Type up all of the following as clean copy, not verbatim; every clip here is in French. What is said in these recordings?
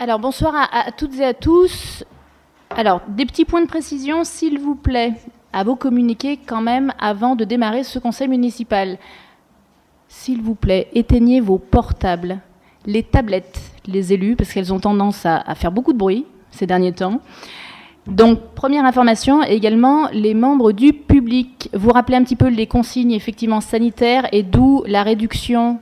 Alors, bonsoir à toutes et à tous. Alors, des petits points de précision, s'il vous plaît, à vos communiqués quand même avant de démarrer ce conseil municipal. S'il vous plaît, éteignez vos portables, les tablettes, les élus, parce qu'elles ont tendance à faire beaucoup de bruit ces derniers temps. Donc, première information, également les membres du public. Vous rappelez un petit peu les consignes effectivement sanitaires et d'où la réduction,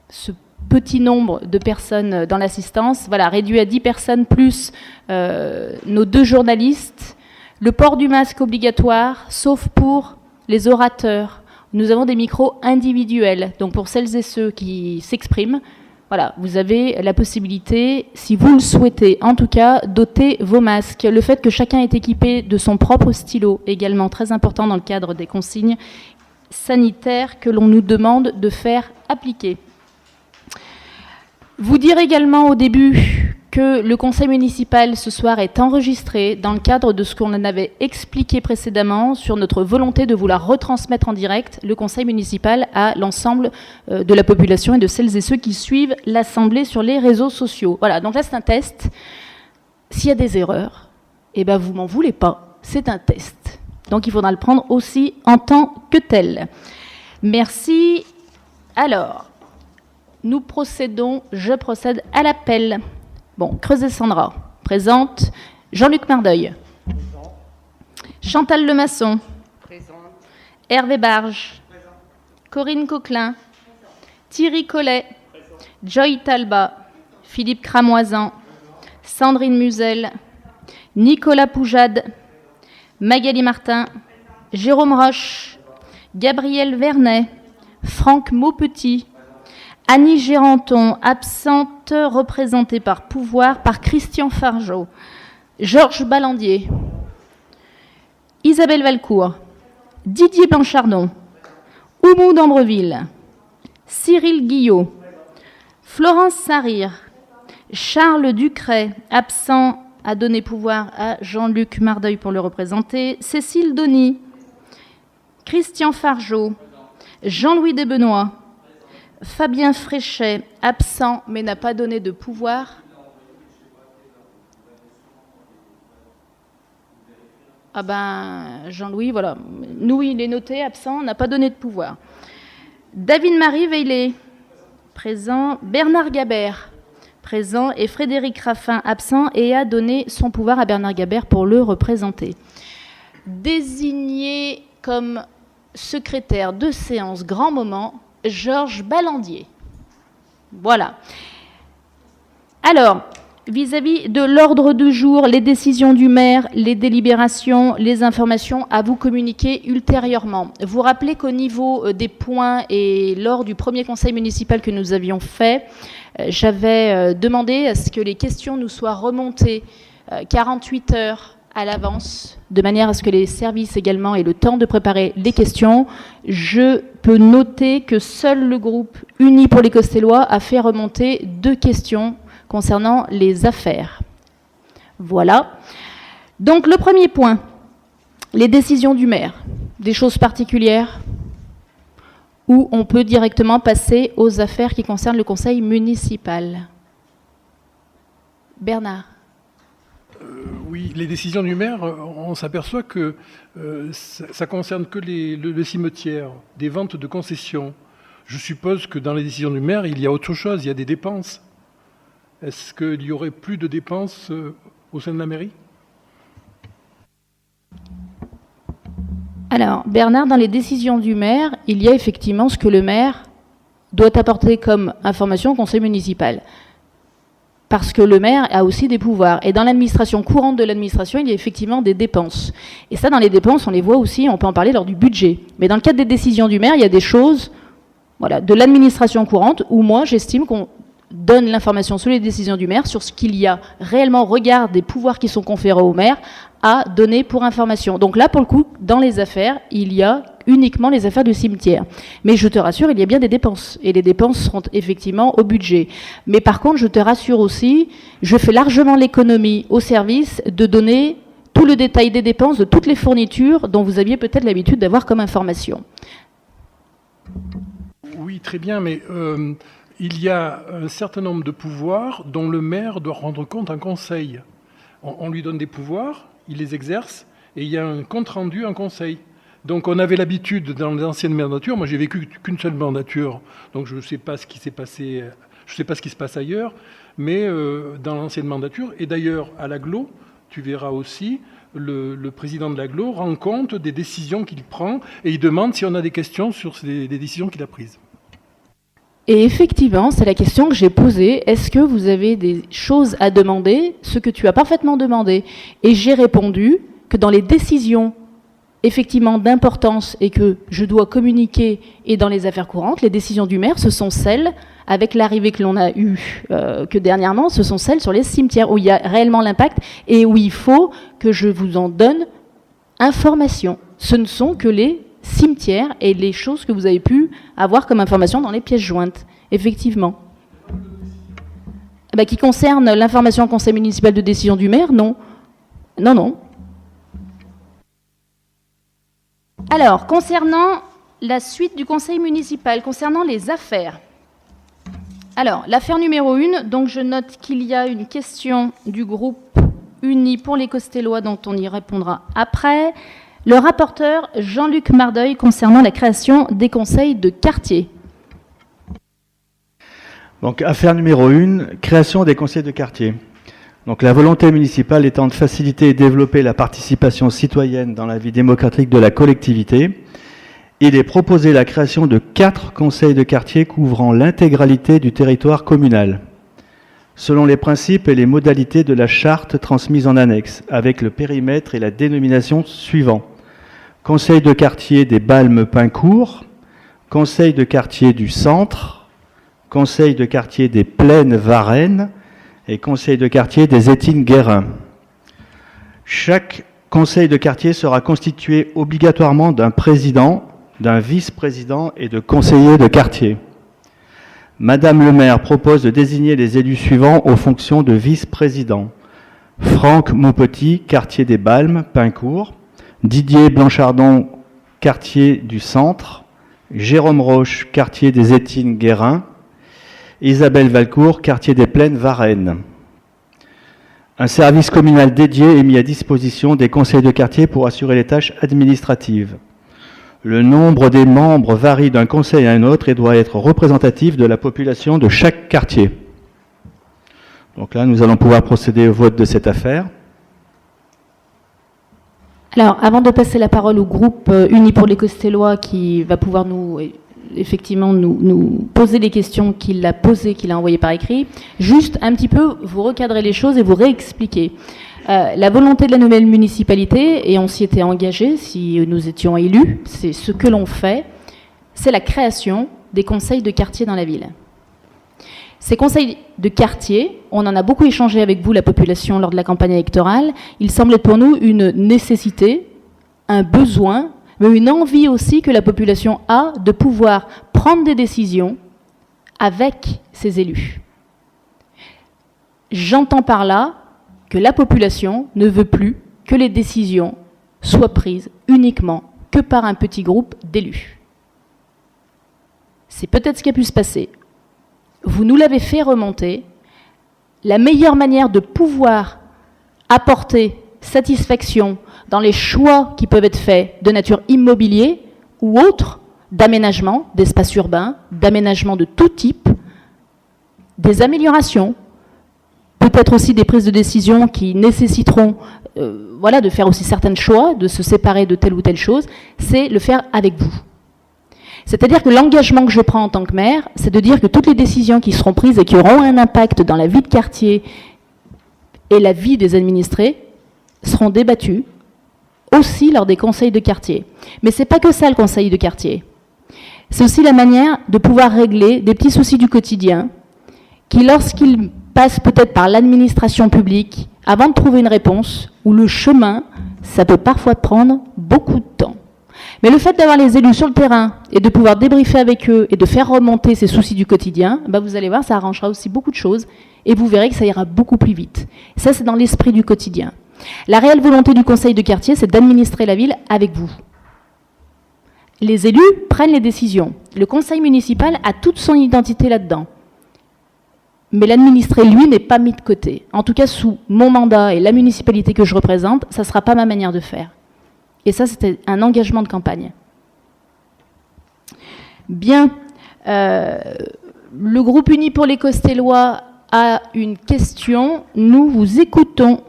ce petit nombre de personnes dans l'assistance, voilà, réduit à 10 personnes plus nos 2 journalistes. Le port du masque obligatoire, sauf pour les orateurs. Nous avons des micros individuels, donc pour celles et ceux qui s'expriment, voilà, vous avez la possibilité, si vous le souhaitez, en tout cas, d'ôter vos masques. Le fait que chacun est équipé de son propre stylo, également très important dans le cadre des consignes sanitaires que l'on nous demande de faire appliquer. Vous dire également au début que le conseil municipal ce soir est enregistré dans le cadre de ce qu'on avait expliqué précédemment sur notre volonté de vouloir retransmettre en direct le conseil municipal à l'ensemble de la population et de celles et ceux qui suivent l'Assemblée sur les réseaux sociaux. Voilà, donc là c'est un test. S'il y a des erreurs, eh ben vous m'en voulez pas, c'est un test. Donc il faudra le prendre aussi en tant que tel. Merci. Alors, nous procédons, je procède à l'appel. Bon, Creuset-Sandra, présente. Jean-Luc Mardeuil. Présent. Chantal Lemasson. Présente. Hervé Barge. Présent. Corinne Coquelin. Présent. Thierry Collet. Présent. Joy Talba. Philippe Cramoisan. Présent. Sandrine Musel. Nicolas Poujade. Magali Martin. Présent. Jérôme Roche. Présent. Gabriel Vernet. Franck Maupetit. Annie Géranton, absente, représentée par Pouvoir, par Christian Fargeau. Georges Ballandier. Isabelle Valcourt. Didier Blanchardon. Oumou d'Ambreville. Cyril Guillot. Florence Sarir. Charles Ducret, absent, a donné pouvoir à Jean-Luc Mardeuil pour le représenter. Cécile Donny. Christian Fargeau. Jean-Louis Desbenoît. Fabien Fréchet, absent, mais n'a pas donné de pouvoir. Ah ben, Jean-Louis, voilà. Nous, il est noté, absent, n'a pas donné de pouvoir. David-Marie Veillet, présent. Bernard Gabert, présent. Et Frédéric Raffin, absent, et a donné son pouvoir à Bernard Gabert pour le représenter. Désigné comme secrétaire de séance grand moment, Georges Ballandier. Voilà. Alors, vis-à-vis de l'ordre du jour, les décisions du maire, les délibérations, les informations à vous communiquer ultérieurement. Vous rappelez qu'au niveau des points et lors du premier conseil municipal que nous avions fait, j'avais demandé à ce que les questions nous soient remontées 48 heures à l'avance, de manière à ce que les services également aient le temps de préparer les questions. Je peux noter que seul le groupe Uni pour les Costellois a fait remonter 2 questions concernant les affaires. Voilà. Donc le premier point, les décisions du maire, des choses particulières où on peut directement passer aux affaires qui concernent le conseil municipal. Bernard. Oui, les décisions du maire, on s'aperçoit que ça concerne que le cimetière, des ventes de concessions. Je suppose que dans les décisions du maire, il y a autre chose, il y a des dépenses. Est-ce qu'il y aurait plus de dépenses au sein de la mairie ? Alors, Bernard, dans les décisions du maire, il y a effectivement ce que le maire doit apporter comme information au conseil municipal. Parce que le maire a aussi des pouvoirs. Et dans l'administration courante de l'administration, il y a effectivement des dépenses. Et ça, dans les dépenses, on les voit aussi, on peut en parler lors du budget. Mais dans le cadre des décisions du maire, il y a des choses, voilà, de l'administration courante où moi, j'estime qu'on donne l'information sur les décisions du maire, sur ce qu'il y a réellement, regard des pouvoirs qui sont conférés au maire, à donner pour information. Donc là, pour le coup, dans les affaires, il y a uniquement les affaires du cimetière. Mais je te rassure, il y a bien des dépenses. Et les dépenses seront effectivement au budget. Mais par contre, je te rassure aussi, je fais largement l'économie au service de donner tout le détail des dépenses de toutes les fournitures dont vous aviez peut-être l'habitude d'avoir comme information. Oui, très bien, mais il y a un certain nombre de pouvoirs dont le maire doit rendre compte en conseil. On lui donne des pouvoirs, il les exerce, et il y a un compte-rendu en conseil. Donc on avait l'habitude dans les anciennes mandatures, moi j'ai vécu qu'une seule mandature, donc je ne sais pas ce qui s'est passé, je ne sais pas ce qui se passe ailleurs, mais dans l'ancienne mandature, et d'ailleurs à l'AGLO, tu verras aussi, le président de l'AGLO rend compte des décisions qu'il prend, et il demande si on a des questions sur des décisions qu'il a prises. Et effectivement, c'est la question que j'ai posée. Est-ce que vous avez des choses à demander, ce que tu as parfaitement demandé? Et j'ai répondu que dans les décisions effectivement d'importance et que je dois communiquer et dans les affaires courantes, les décisions du maire, ce sont celles, avec l'arrivée que l'on a eue que dernièrement, ce sont celles sur les cimetières où il y a réellement l'impact et où il faut que je vous en donne information. Ce ne sont que les cimetières et les choses que vous avez pu avoir comme information dans les pièces jointes, effectivement. Qui concerne l'information au conseil municipal de décision du maire, non. Non. Alors, concernant la suite du conseil municipal, concernant les affaires. Alors, l'affaire numéro 1, donc je note qu'il y a une question du groupe Uni pour les Costellois dont on y répondra après. Le rapporteur Jean-Luc Mardeuil concernant la création des conseils de quartier. Donc, affaire numéro 1, création des conseils de quartier. Donc, la volonté municipale étant de faciliter et développer la participation citoyenne dans la vie démocratique de la collectivité, il est proposé la création de 4 conseils de quartier couvrant l'intégralité du territoire communal, selon les principes et les modalités de la charte transmise en annexe, avec le périmètre et la dénomination suivants. Conseil de quartier des Balmes-Pincourt, conseil de quartier du Centre, conseil de quartier des Plaines-Varennes et conseil de quartier des Étines-Guérin. Chaque conseil de quartier sera constitué obligatoirement d'un président, d'un vice-président et de conseillers de quartier. Madame le maire propose de désigner les élus suivants aux fonctions de vice-président. Franck Maupetit, quartier des Balmes, Pincourt. Didier Blanchardon, quartier du Centre. Jérôme Roche, quartier des Étines, Guérin. Isabelle Valcourt, quartier des Plaines, Varennes. Un service communal dédié est mis à disposition des conseils de quartier pour assurer les tâches administratives. Le nombre des membres varie d'un conseil à un autre et doit être représentatif de la population de chaque quartier. Donc là, nous allons pouvoir procéder au vote de cette affaire. Alors, avant de passer la parole au groupe Uni pour les Costellois qui va pouvoir nous poser les questions qu'il a posées, qu'il a envoyées par écrit, juste un petit peu vous recadrer les choses et vous réexpliquer. La volonté de la nouvelle municipalité, et on s'y était engagé si nous étions élus, c'est ce que l'on fait, c'est la création des conseils de quartier dans la ville. Ces conseils de quartier, on en a beaucoup échangé avec vous, la population, lors de la campagne électorale. Il semblait pour nous une nécessité, un besoin, mais une envie aussi que la population a de pouvoir prendre des décisions avec ses élus. J'entends par là que la population ne veut plus que les décisions soient prises uniquement que par un petit groupe d'élus. C'est peut-être ce qui a pu se passer. Vous nous l'avez fait remonter. La meilleure manière de pouvoir apporter satisfaction dans les choix qui peuvent être faits de nature immobilier ou autre, d'aménagement, d'espaces urbains, d'aménagement de tout type, des améliorations, peut-être aussi des prises de décision qui nécessiteront de faire aussi certains choix, de se séparer de telle ou telle chose, c'est le faire avec vous. C'est-à-dire que l'engagement que je prends en tant que maire, c'est de dire que toutes les décisions qui seront prises et qui auront un impact dans la vie de quartier et la vie des administrés seront débattues aussi lors des conseils de quartier. Mais ce n'est pas que ça le conseil de quartier. C'est aussi la manière de pouvoir régler des petits soucis du quotidien qui, lorsqu'ils passent peut-être par l'administration publique, avant de trouver une réponse, ou le chemin, ça peut parfois prendre beaucoup de temps. Mais le fait d'avoir les élus sur le terrain et de pouvoir débriefer avec eux et de faire remonter ces soucis du quotidien, vous allez voir, ça arrangera aussi beaucoup de choses et vous verrez que ça ira beaucoup plus vite. Ça, c'est dans l'esprit du quotidien. La réelle volonté du conseil de quartier, c'est d'administrer la ville avec vous. Les élus prennent les décisions. Le conseil municipal a toute son identité là-dedans. Mais l'administré, lui, n'est pas mis de côté. En tout cas, sous mon mandat et la municipalité que je représente, ça ne sera pas ma manière de faire. Et ça, c'était un engagement de campagne. Bien. Le groupe Uni pour les Costellois a une question. Nous vous écoutons.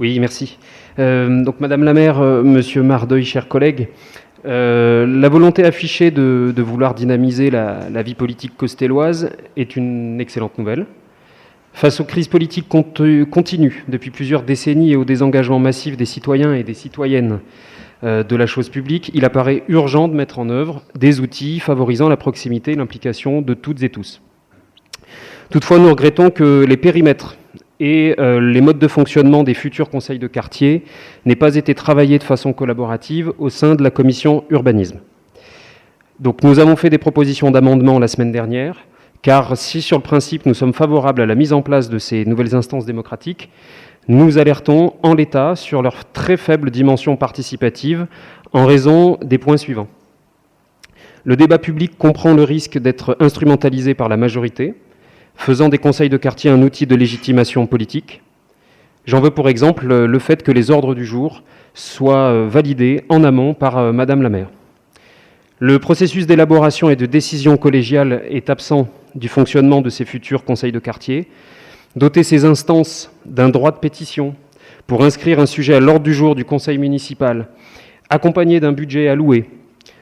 Oui, merci. Donc, Madame la maire, Monsieur Mardeuil, chers collègues, la volonté affichée de vouloir dynamiser la vie politique costelloise est une excellente nouvelle. Face aux crises politiques continues depuis plusieurs décennies et au désengagement massif des citoyens et des citoyennes de la chose publique, il apparaît urgent de mettre en œuvre des outils favorisant la proximité et l'implication de toutes et tous. Toutefois, nous regrettons que les périmètres et les modes de fonctionnement des futurs conseils de quartier n'aient pas été travaillés de façon collaborative au sein de la commission urbanisme. Donc nous avons fait des propositions d'amendement la semaine dernière, car si sur le principe nous sommes favorables à la mise en place de ces nouvelles instances démocratiques, nous alertons en l'état sur leur très faible dimension participative en raison des points suivants. Le débat public comprend le risque d'être instrumentalisé par la majorité, faisant des conseils de quartier un outil de légitimation politique. J'en veux pour exemple le fait que les ordres du jour soient validés en amont par Madame la maire. Le processus d'élaboration et de décision collégiale est absent du fonctionnement de ces futurs conseils de quartier. Doter ces instances d'un droit de pétition pour inscrire un sujet à l'ordre du jour du conseil municipal, accompagné d'un budget alloué,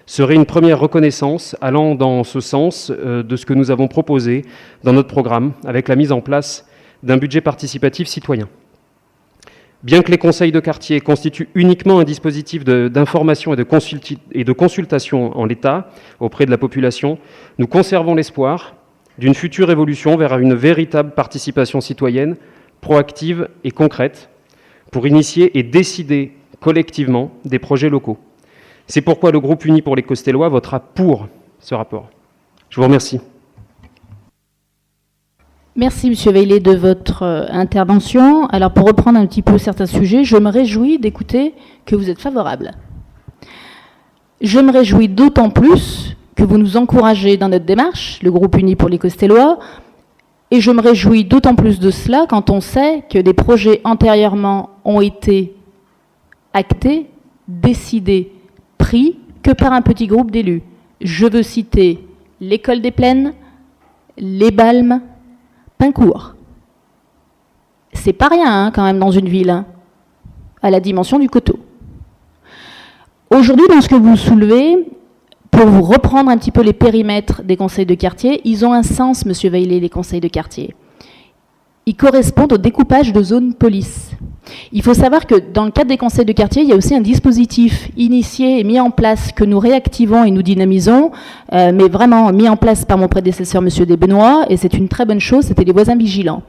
serait une première reconnaissance allant dans ce sens de ce que nous avons proposé dans notre programme avec la mise en place d'un budget participatif citoyen. Bien que les conseils de quartier constituent uniquement un dispositif d'information et de consultation en l'état auprès de la population, nous conservons l'espoir d'une future évolution vers une véritable participation citoyenne, proactive et concrète, pour initier et décider collectivement des projets locaux. C'est pourquoi le groupe Uni pour les Costellois votera pour ce rapport. Je vous remercie. Merci, Monsieur Veillet, de votre intervention. Alors, pour reprendre un petit peu certains sujets, je me réjouis d'écouter que vous êtes favorable. Je me réjouis d'autant plus que vous nous encouragez dans notre démarche, le groupe Uni pour les Costellois, et je me réjouis d'autant plus de cela quand on sait que des projets antérieurement ont été actés, décidés, pris que par un petit groupe d'élus. Je veux citer l'École des Plaines, les Balmes, Pincourt. C'est pas rien quand même dans une ville, à la dimension du coteau. Aujourd'hui, dans ce que vous soulevez, pour vous reprendre un petit peu les périmètres des conseils de quartier, ils ont un sens, Monsieur Veillet, les conseils de quartier. Ils correspondent au découpage de zones police. Il faut savoir que dans le cadre des conseils de quartier, il y a aussi un dispositif initié et mis en place que nous réactivons et nous dynamisons, mais vraiment mis en place par mon prédécesseur, Monsieur Desbenoît, et c'est une très bonne chose, c'était les voisins vigilants.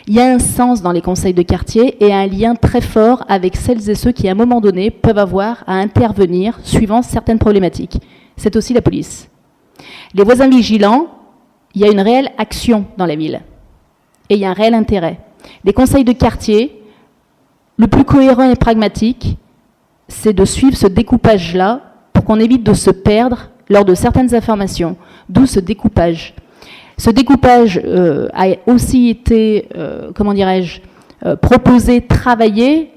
Il y a un sens dans les conseils de quartier et un lien très fort avec celles et ceux qui, à un moment donné, peuvent avoir à intervenir suivant certaines problématiques. C'est aussi la police. Les voisins vigilants, il y a une réelle action dans la ville et il y a un réel intérêt. Les conseils de quartier, le plus cohérent et pragmatique, c'est de suivre ce découpage-là pour qu'on évite de se perdre lors de certaines informations, d'où ce découpage. Ce découpage a aussi été, proposé, travaillé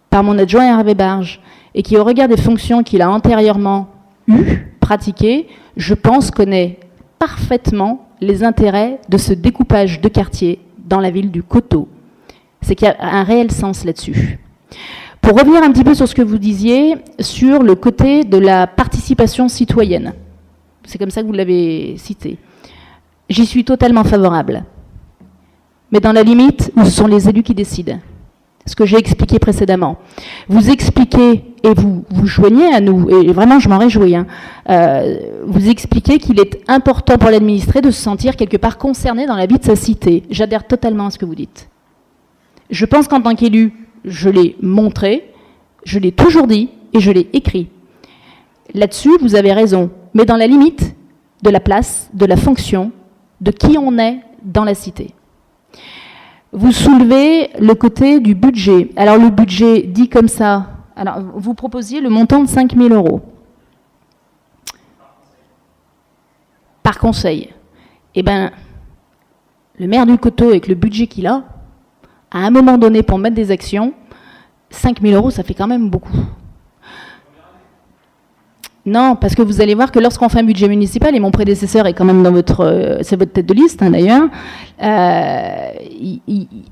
par mon adjoint Hervé Barge, et qui, au regard des fonctions qu'il a antérieurement pratiquées, je pense connaît parfaitement les intérêts de ce découpage de quartier dans la ville du Coteau. C'est qu'il y a un réel sens là-dessus. Pour revenir un petit peu sur ce que vous disiez, sur le côté de la participation citoyenne, c'est comme ça que vous l'avez cité, j'y suis totalement favorable. Mais dans la limite où ce sont les élus qui décident. Ce que j'ai expliqué précédemment. Vous expliquez, et vous joignez à nous, et vraiment je m'en réjouis, vous expliquez qu'il est important pour l'administré de se sentir quelque part concerné dans la vie de sa cité. J'adhère totalement à ce que vous dites. Je pense qu'en tant qu'élu, je l'ai montré, je l'ai toujours dit, et je l'ai écrit. Là-dessus, vous avez raison, mais dans la limite de la place, de la fonction, de qui on est dans la cité. Vous soulevez le côté du budget. Alors le budget dit comme ça, alors vous proposiez le montant de 5 000 € par conseil. Eh bien, le maire du Coteau, avec le budget qu'il a, à un moment donné, pour mettre des actions, 5 000 €, ça fait quand même beaucoup. Non, parce que vous allez voir que lorsqu'on fait un budget municipal, et mon prédécesseur est quand même dans c'est votre tête de liste hein, d'ailleurs,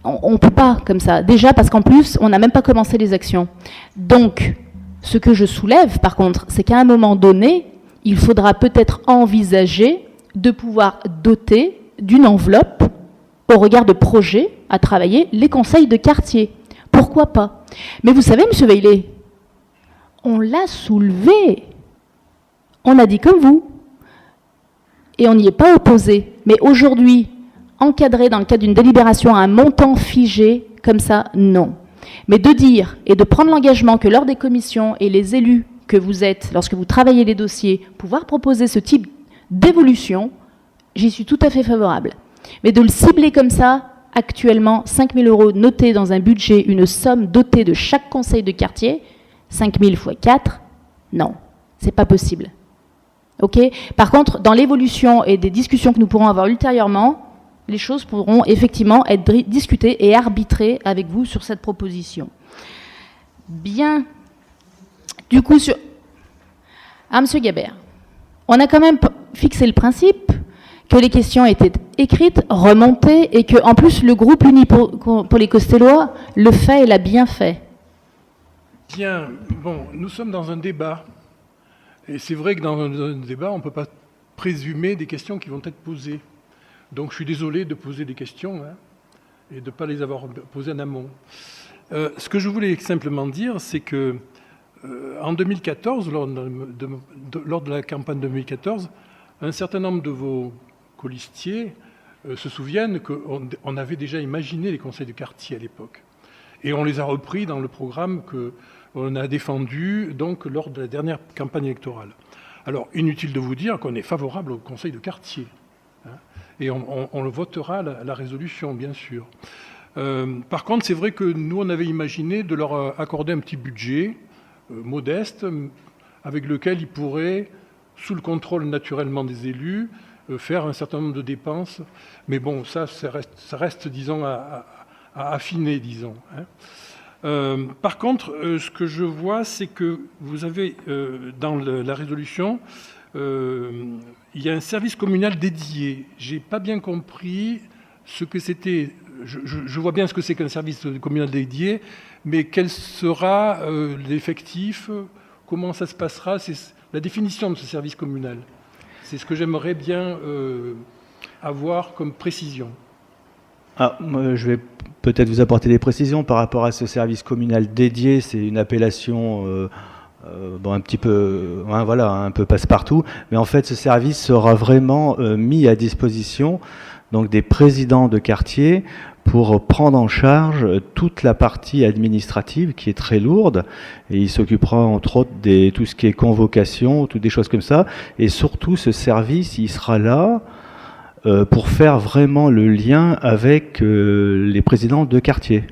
on ne peut pas comme ça. Déjà parce qu'en plus, on n'a même pas commencé les actions. Donc, ce que je soulève par contre, c'est qu'à un moment donné, il faudra peut-être envisager de pouvoir doter d'une enveloppe au regard de projets à travailler les conseils de quartier. Pourquoi pas? Mais vous savez, M. Veillet, on l'a soulevé. On a dit comme vous, et on n'y est pas opposé. Mais aujourd'hui, encadrer dans le cadre d'une délibération un montant figé, comme ça, non. Mais de dire et de prendre l'engagement que lors des commissions et les élus que vous êtes, lorsque vous travaillez les dossiers, pouvoir proposer ce type d'évolution, j'y suis tout à fait favorable. Mais de le cibler comme ça, actuellement, 5 000 € notés dans un budget, une somme dotée de chaque conseil de quartier, 5 000 x 4, non, c'est pas possible. Okay. Par contre, dans l'évolution et des discussions que nous pourrons avoir ultérieurement, les choses pourront effectivement être discutées et arbitrées avec vous sur cette proposition. Bien. Du coup, M. Gabert, on a quand même fixé le principe que les questions étaient écrites, remontées, et que, en plus, le groupe uni pour les Costellois le fait et l'a bien fait. Bien. Bon, nous sommes dans un débat. Et c'est vrai que dans un débat, on ne peut pas présumer des questions qui vont être posées. Donc je suis désolé de poser des questions hein, et de ne pas les avoir posées en amont. Ce que je voulais simplement dire, c'est que en 2014, lors de la campagne 2014, un certain nombre de vos colistiers se souviennent qu'on avait déjà imaginé les conseils de quartier à l'époque. Et on les a repris dans le programme qu'on a défendu donc, lors de la dernière campagne électorale. Alors, inutile de vous dire qu'on est favorable au conseil de quartier. Hein, et on le votera, la résolution, bien sûr. Par contre, c'est vrai que nous, on avait imaginé de leur accorder un petit budget modeste, avec lequel ils pourraient, sous le contrôle naturellement des élus, faire un certain nombre de dépenses. Mais bon, ça reste disons, à affiner, disons. Hein. Par contre, ce que je vois, c'est que vous avez, dans la résolution, il y a un service communal dédié. Je n'ai pas bien compris ce que c'était. Je vois bien ce que c'est qu'un service communal dédié, mais quel sera l'effectif? Comment ça se passera? C'est la définition de ce service communal. C'est ce que j'aimerais bien avoir comme précision. Ah, je vais peut-être vous apporter des précisions par rapport à ce service communal dédié. C'est une appellation un petit peu, voilà, un peu passe-partout. Mais en fait, ce service sera vraiment mis à disposition donc des présidents de quartier pour prendre en charge toute la partie administrative qui est très lourde. Et il s'occupera entre autres de tout ce qui est convocation, toutes des choses comme ça. Et surtout, ce service, il sera là pour faire vraiment le lien avec les présidents de quartier,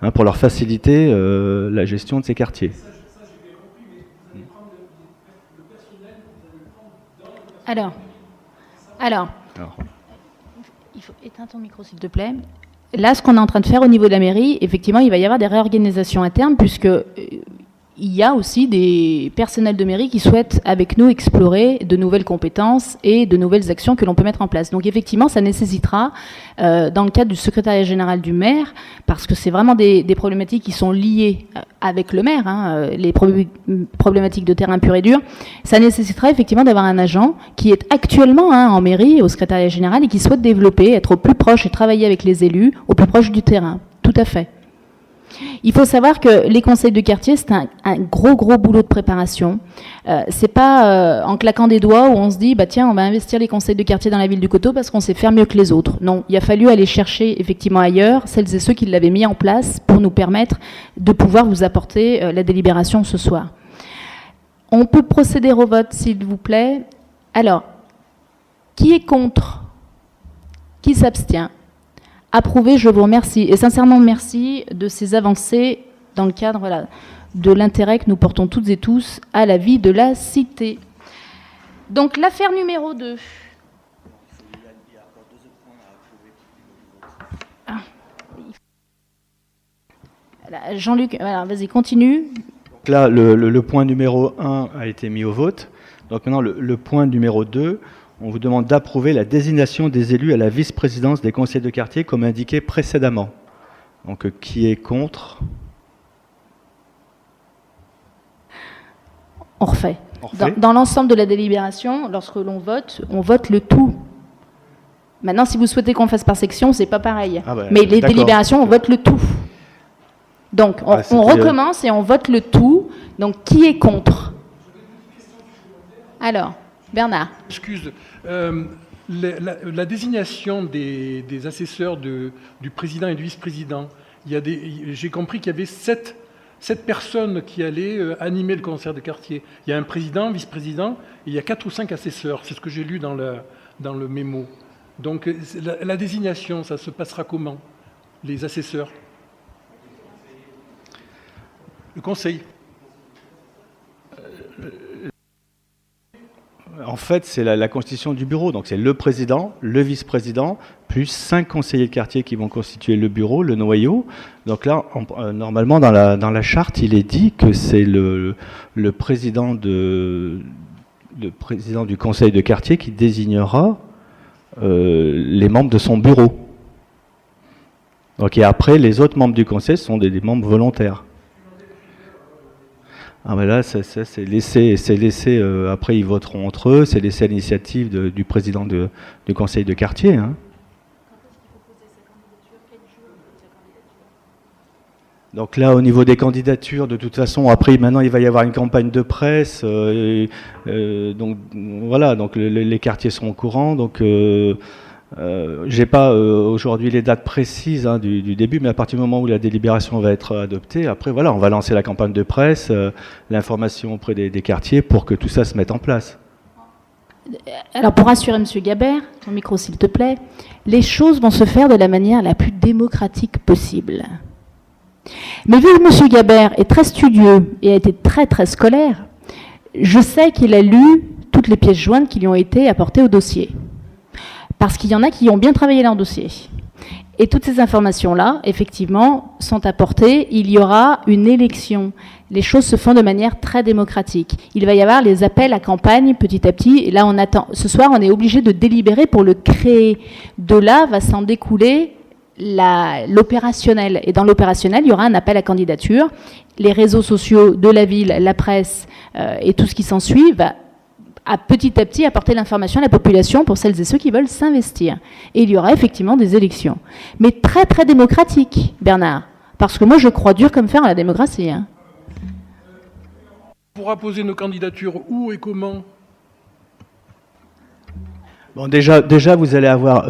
hein, pour leur faciliter la gestion de ces quartiers. Alors, il faut éteindre ton micro s'il te plaît. Là, ce qu'on est en train de faire au niveau de la mairie, effectivement, il va y avoir des réorganisations internes puisque il y a aussi des personnels de mairie qui souhaitent avec nous explorer de nouvelles compétences et de nouvelles actions que l'on peut mettre en place. Donc effectivement, ça nécessitera, dans le cadre du secrétariat général du maire, parce que c'est vraiment des problématiques qui sont liées avec le maire, hein, les problématiques de terrain pur et dur, ça nécessitera effectivement d'avoir un agent qui est actuellement en mairie, au secrétariat général, et qui souhaite développer, être au plus proche et travailler avec les élus, au plus proche du terrain. Tout à fait. Il faut savoir que les conseils de quartier, c'est un gros boulot de préparation. C'est pas en claquant des doigts où on se dit, bah tiens, on va investir les conseils de quartier dans la ville du Coteau parce qu'on sait faire mieux que les autres. Non, il a fallu aller chercher effectivement ailleurs celles et ceux qui l'avaient mis en place pour nous permettre de pouvoir vous apporter la délibération ce soir. On peut procéder au vote, s'il vous plaît. Alors, qui est contre? Qui s'abstient? Approuvé, je vous remercie. Et sincèrement, merci de ces avancées dans le cadre de l'intérêt que nous portons toutes et tous à la vie de la cité. Donc, l'affaire numéro 2. Jean-Luc, vas-y, continue. Donc là, le point numéro 1 a été mis au vote. Donc maintenant, le point numéro 2, on vous demande d'approuver la désignation des élus à la vice-présidence des conseils de quartier comme indiqué précédemment. Donc qui est contre? On refait. Dans l'ensemble de la délibération, lorsque l'on vote, on vote le tout. Maintenant, si vous souhaitez qu'on fasse par section, c'est pas pareil. Ah bah, mais les d'accord. délibérations, on vote le tout. Donc, on recommence et on vote le tout. Donc, qui est contre? Alors, Bernard. Excuse. La désignation des assesseurs du président et du vice-président, j'ai compris qu'il y avait sept personnes qui allaient animer le concert de quartier. Il y a un président, vice-président, et il y a 4 ou 5 assesseurs. C'est ce que j'ai lu dans le mémo. Donc la désignation, ça se passera comment? Les assesseurs? Le conseil? En fait, c'est la constitution du bureau. Donc c'est le président, le vice-président, plus 5 conseillers de quartier qui vont constituer le bureau, le noyau. Donc là, normalement, dans la charte, il est dit que c'est le président du conseil de quartier qui désignera les membres de son bureau. Donc, et après, les autres membres du conseil sont des membres volontaires. Ah mais là, c'est laissé après ils voteront entre eux, c'est laissé à l'initiative du président du conseil de quartier. Hein. Donc là, au niveau des candidatures, de toute façon, après, maintenant, il va y avoir une campagne de presse. Donc voilà, donc les quartiers sont au courant. Donc j'ai pas aujourd'hui les dates précises du début, mais à partir du moment où la délibération va être adoptée, après voilà, on va lancer la campagne de presse, l'information auprès des quartiers pour que tout ça se mette en place. Alors pour rassurer M. Gabert, ton micro s'il te plaît, les choses vont se faire de la manière la plus démocratique possible. Mais vu que M. Gabert est très studieux et a été très très scolaire, je sais qu'il a lu toutes les pièces jointes qui lui ont été apportées au dossier. Parce qu'il y en a qui ont bien travaillé leur dossier. Et toutes ces informations-là, effectivement, sont apportées. Il y aura une élection. Les choses se font de manière très démocratique. Il va y avoir les appels à campagne petit à petit. Et là, on attend. Ce soir, on est obligé de délibérer pour le créer. De là va s'en découler l'opérationnel. Et dans l'opérationnel, il y aura un appel à candidature. Les réseaux sociaux de la ville, la presse et tout ce qui s'ensuit va à petit apporter l'information à la population pour celles et ceux qui veulent s'investir. Et il y aura effectivement des élections. Mais très très démocratique, Bernard. Parce que moi je crois dur comme fer à la démocratie. Hein. On pourra poser nos candidatures où et comment? Bon, déjà, vous allez avoir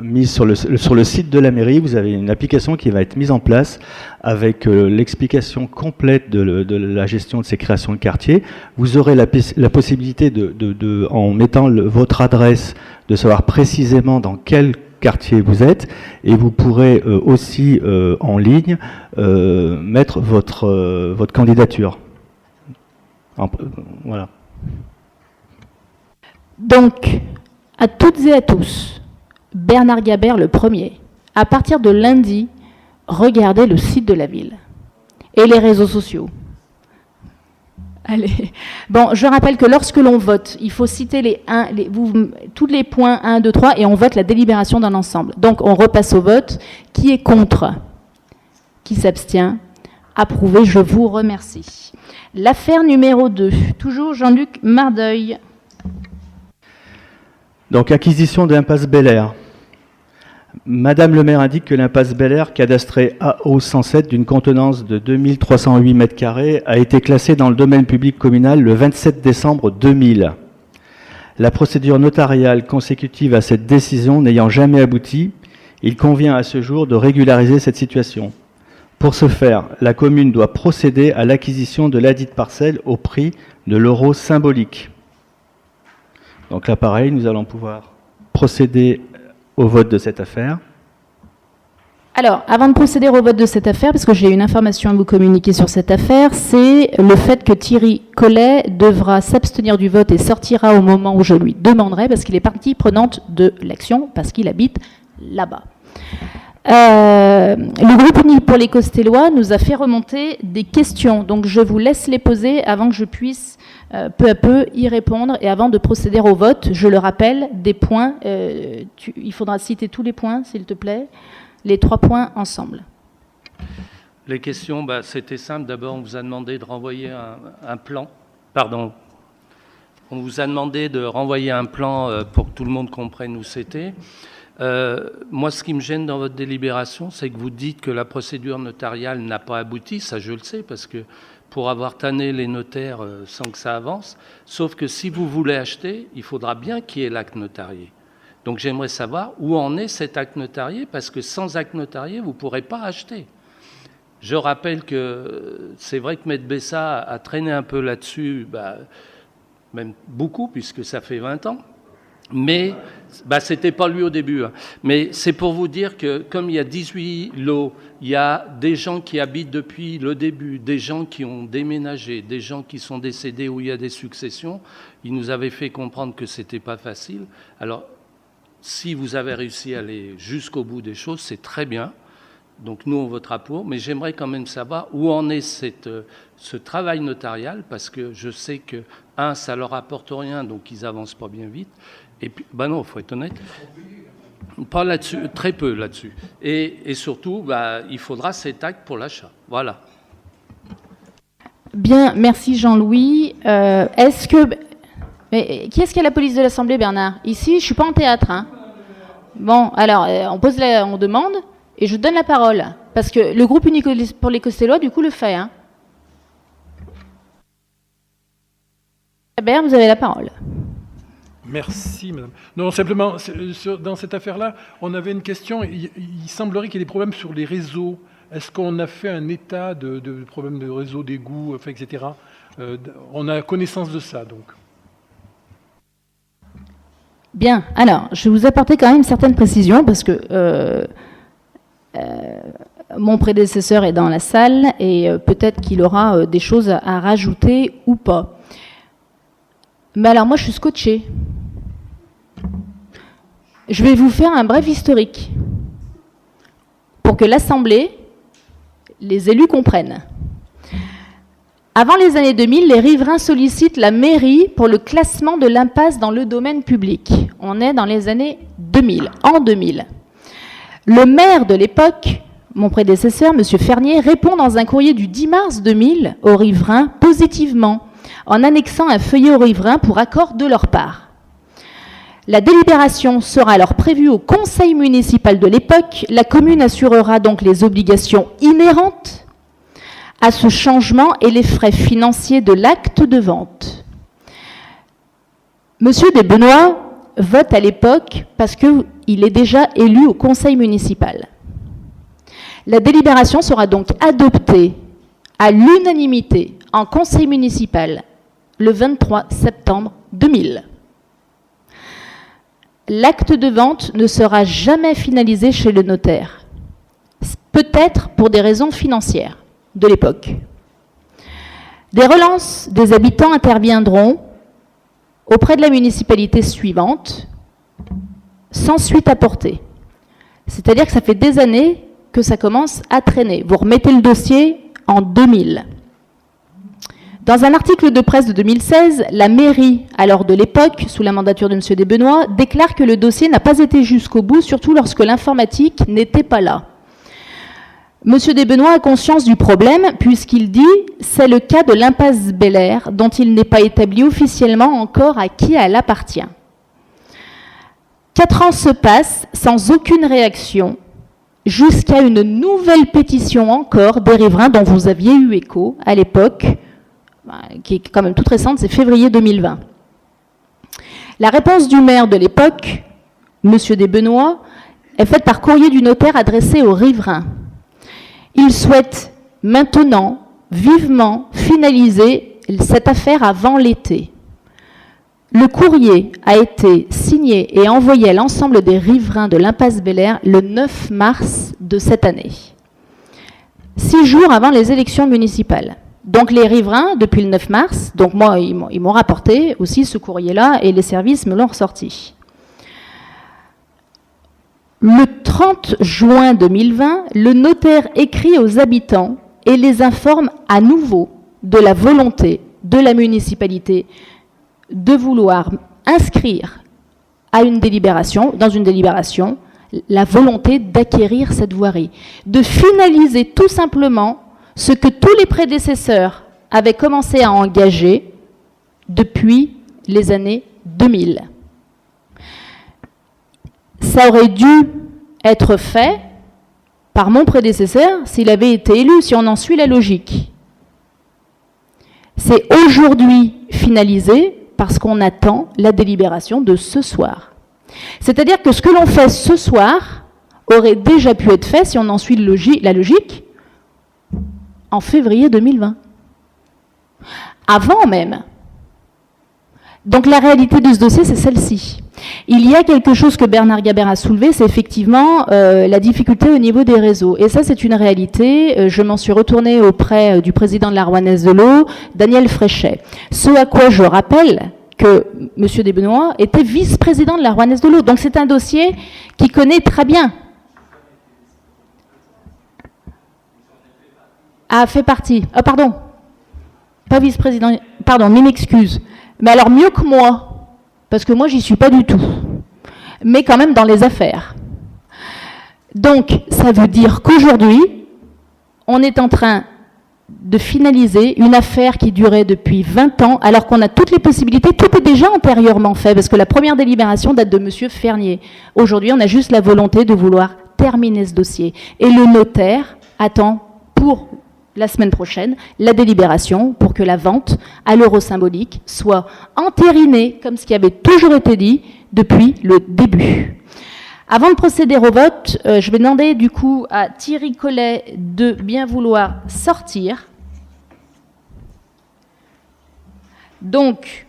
mis sur le site de la mairie, vous avez une application qui va être mise en place avec l'explication complète de la gestion de ces créations de quartier. Vous aurez la possibilité en mettant votre adresse, de savoir précisément dans quel quartier vous êtes, et vous pourrez aussi en ligne mettre votre candidature. Voilà. Donc, à toutes et à tous, Bernard Gabert le premier, à partir de lundi, regardez le site de la ville et les réseaux sociaux. Allez. Bon, je rappelle que lorsque l'on vote, il faut citer tous les points 1, 2, 3 et on vote la délibération d'un ensemble. Donc, on repasse au vote. Qui est contre? Qui s'abstient? Approuvé, je vous remercie. L'affaire numéro 2, toujours Jean-Luc Mardeuil. Donc, acquisition de l'impasse Bel-Air. Madame le maire indique que l'impasse Bel-Air, cadastrée AO 107 d'une contenance de 2308 m², a été classée dans le domaine public communal le 27 décembre 2000. La procédure notariale consécutive à cette décision n'ayant jamais abouti, il convient à ce jour de régulariser cette situation. Pour ce faire, la commune doit procéder à l'acquisition de ladite parcelle au prix de l'euro symbolique. Donc là, pareil, nous allons pouvoir procéder au vote de cette affaire. Alors, avant de procéder au vote de cette affaire, parce que j'ai une information à vous communiquer sur cette affaire, c'est le fait que Thierry Collet devra s'abstenir du vote et sortira au moment où je lui demanderai, parce qu'il est partie prenante de l'action, parce qu'il habite là-bas. Le groupe Uni pour les Caustélois nous a fait remonter des questions, donc je vous laisse les poser avant que je puisse peu à peu y répondre et avant de procéder au vote. Je le rappelle, des points, il faudra citer tous les points, s'il te plaît, les 3 points ensemble. Les questions, c'était simple. D'abord, on vous a demandé de renvoyer un plan. Pardon. On vous a demandé de renvoyer un plan pour que tout le monde comprenne où c'était. Moi, ce qui me gêne dans votre délibération, c'est que vous dites que la procédure notariale n'a pas abouti. Ça, je le sais, parce que pour avoir tanné les notaires sans que ça avance, sauf que si vous voulez acheter, il faudra bien qu'il y ait l'acte notarié. Donc, j'aimerais savoir où en est cet acte notarié, parce que sans acte notarié, vous ne pourrez pas acheter. Je rappelle que c'est vrai que Maître Bessa a traîné un peu là-dessus, même beaucoup, puisque ça fait 20 ans. Mais c'était pas lui au début. Hein. Mais c'est pour vous dire que comme il y a 18 lots, il y a des gens qui habitent depuis le début, des gens qui ont déménagé, des gens qui sont décédés où il y a des successions. Il nous avait fait comprendre que c'était pas facile. Alors, si vous avez réussi à aller jusqu'au bout des choses, c'est très bien. Donc nous, on votera pour, mais j'aimerais quand même savoir où en est ce travail notarial, parce que je sais que, ça leur apporte rien, donc ils avancent pas bien vite. Et puis, non, il faut être honnête. Pas là-dessus, très peu là-dessus. Et surtout, il faudra cet acte pour l'achat. Voilà. Bien, merci Jean-Louis. Mais qui est-ce qui a la police de l'Assemblée, Bernard? Ici, je suis pas en théâtre. Hein. Bon, alors, on demande... Et je donne la parole, parce que le groupe Uni pour les Caustélois, du coup, le fait. Hein. Hébert, vous avez la parole. Merci, madame. Non, simplement, dans cette affaire-là, on avait une question. Il semblerait qu'il y ait des problèmes sur les réseaux. Est-ce qu'on a fait un état de problèmes de réseau, d'égouts, etc. On a connaissance de ça, donc. Bien, alors, je vais vous apporter quand même une certaine précision, parce que... mon prédécesseur est dans la salle et peut-être qu'il aura des choses à rajouter ou pas. Mais alors moi je suis scotchée. Je vais vous faire un bref historique pour que l'Assemblée, les élus comprennent. Avant les années 2000, les riverains sollicitent la mairie pour le classement de l'impasse dans le domaine public. On est dans les années 2000, en 2000. Le maire de l'époque, mon prédécesseur, M. Fernier, répond dans un courrier du 10 mars 2000 aux riverains positivement, en annexant un feuillet aux riverains pour accord de leur part. La délibération sera alors prévue au conseil municipal de l'époque. La commune assurera donc les obligations inhérentes à ce changement et les frais financiers de l'acte de vente. M. Desbenoît vote à l'époque parce qu'il est déjà élu au conseil municipal. La délibération sera donc adoptée à l'unanimité en conseil municipal le 23 septembre 2000. L'acte de vente ne sera jamais finalisé chez le notaire, peut-être pour des raisons financières de l'époque. Des relances des habitants interviendront auprès de la municipalité suivante, sans suite apportée. C'est-à-dire que ça fait des années que ça commence à traîner. Vous remettez le dossier en 2000. Dans un article de presse de 2016, la mairie, alors de l'époque, sous la mandature de M. Desbenoît, déclare que le dossier n'a pas été jusqu'au bout, surtout lorsque l'informatique n'était pas là. M. Desbenoît a conscience du problème, puisqu'il dit « c'est le cas de l'impasse Bel-Air, dont il n'est pas établi officiellement encore à qui elle appartient ». 4 ans se passent sans aucune réaction, jusqu'à une nouvelle pétition encore des riverains dont vous aviez eu écho à l'époque, qui est quand même toute récente, c'est février 2020. La réponse du maire de l'époque, M. Desbenoît, est faite par courrier du notaire adressé aux riverains. Il souhaite maintenant, vivement, finaliser cette affaire avant l'été. Le courrier a été signé et envoyé à l'ensemble des riverains de l'impasse Bel-Air le 9 mars de cette année, 6 jours avant les élections municipales. Donc les riverains, depuis le 9 mars, donc moi, ils m'ont rapporté aussi ce courrier-là et les services me l'ont ressorti. Le 30 juin 2020, le notaire écrit aux habitants et les informe à nouveau de la volonté de la municipalité de vouloir inscrire dans une délibération, la volonté d'acquérir cette voirie, de finaliser tout simplement ce que tous les prédécesseurs avaient commencé à engager depuis les années 2000. Ça aurait dû être fait par mon prédécesseur s'il avait été élu, si on en suit la logique. C'est aujourd'hui finalisé parce qu'on attend la délibération de ce soir. C'est-à-dire que ce que l'on fait ce soir aurait déjà pu être fait, si on en suit la logique, en février 2020. Avant même. Donc la réalité de ce dossier, c'est celle-ci. Il y a quelque chose que Bernard Gabert a soulevé, c'est effectivement la difficulté au niveau des réseaux. Et ça, c'est une réalité. Je m'en suis retournée auprès du président de la Rouennaise de l'eau, Daniel Fréchet. Ce à quoi je rappelle que M. Desbenoît était vice-président de la Rouennaise de l'eau. Donc c'est un dossier qu'il connaît très bien. A fait partie. Ah, pardon. Pas vice-président. Pardon, mille excuses. Mais alors mieux que moi. Parce que moi, j'y suis pas du tout. Mais quand même dans les affaires. Donc, ça veut dire qu'aujourd'hui, on est en train de finaliser une affaire qui durait depuis 20 ans, alors qu'on a toutes les possibilités. Tout est déjà antérieurement fait, parce que la première délibération date de M. Fernier. Aujourd'hui, on a juste la volonté de vouloir terminer ce dossier. Et le notaire attend pour la semaine prochaine, la délibération pour que la vente à l'euro symbolique soit entérinée, comme ce qui avait toujours été dit depuis le début. Avant de procéder au vote, je vais demander du coup à Thierry Collet de bien vouloir sortir. Donc,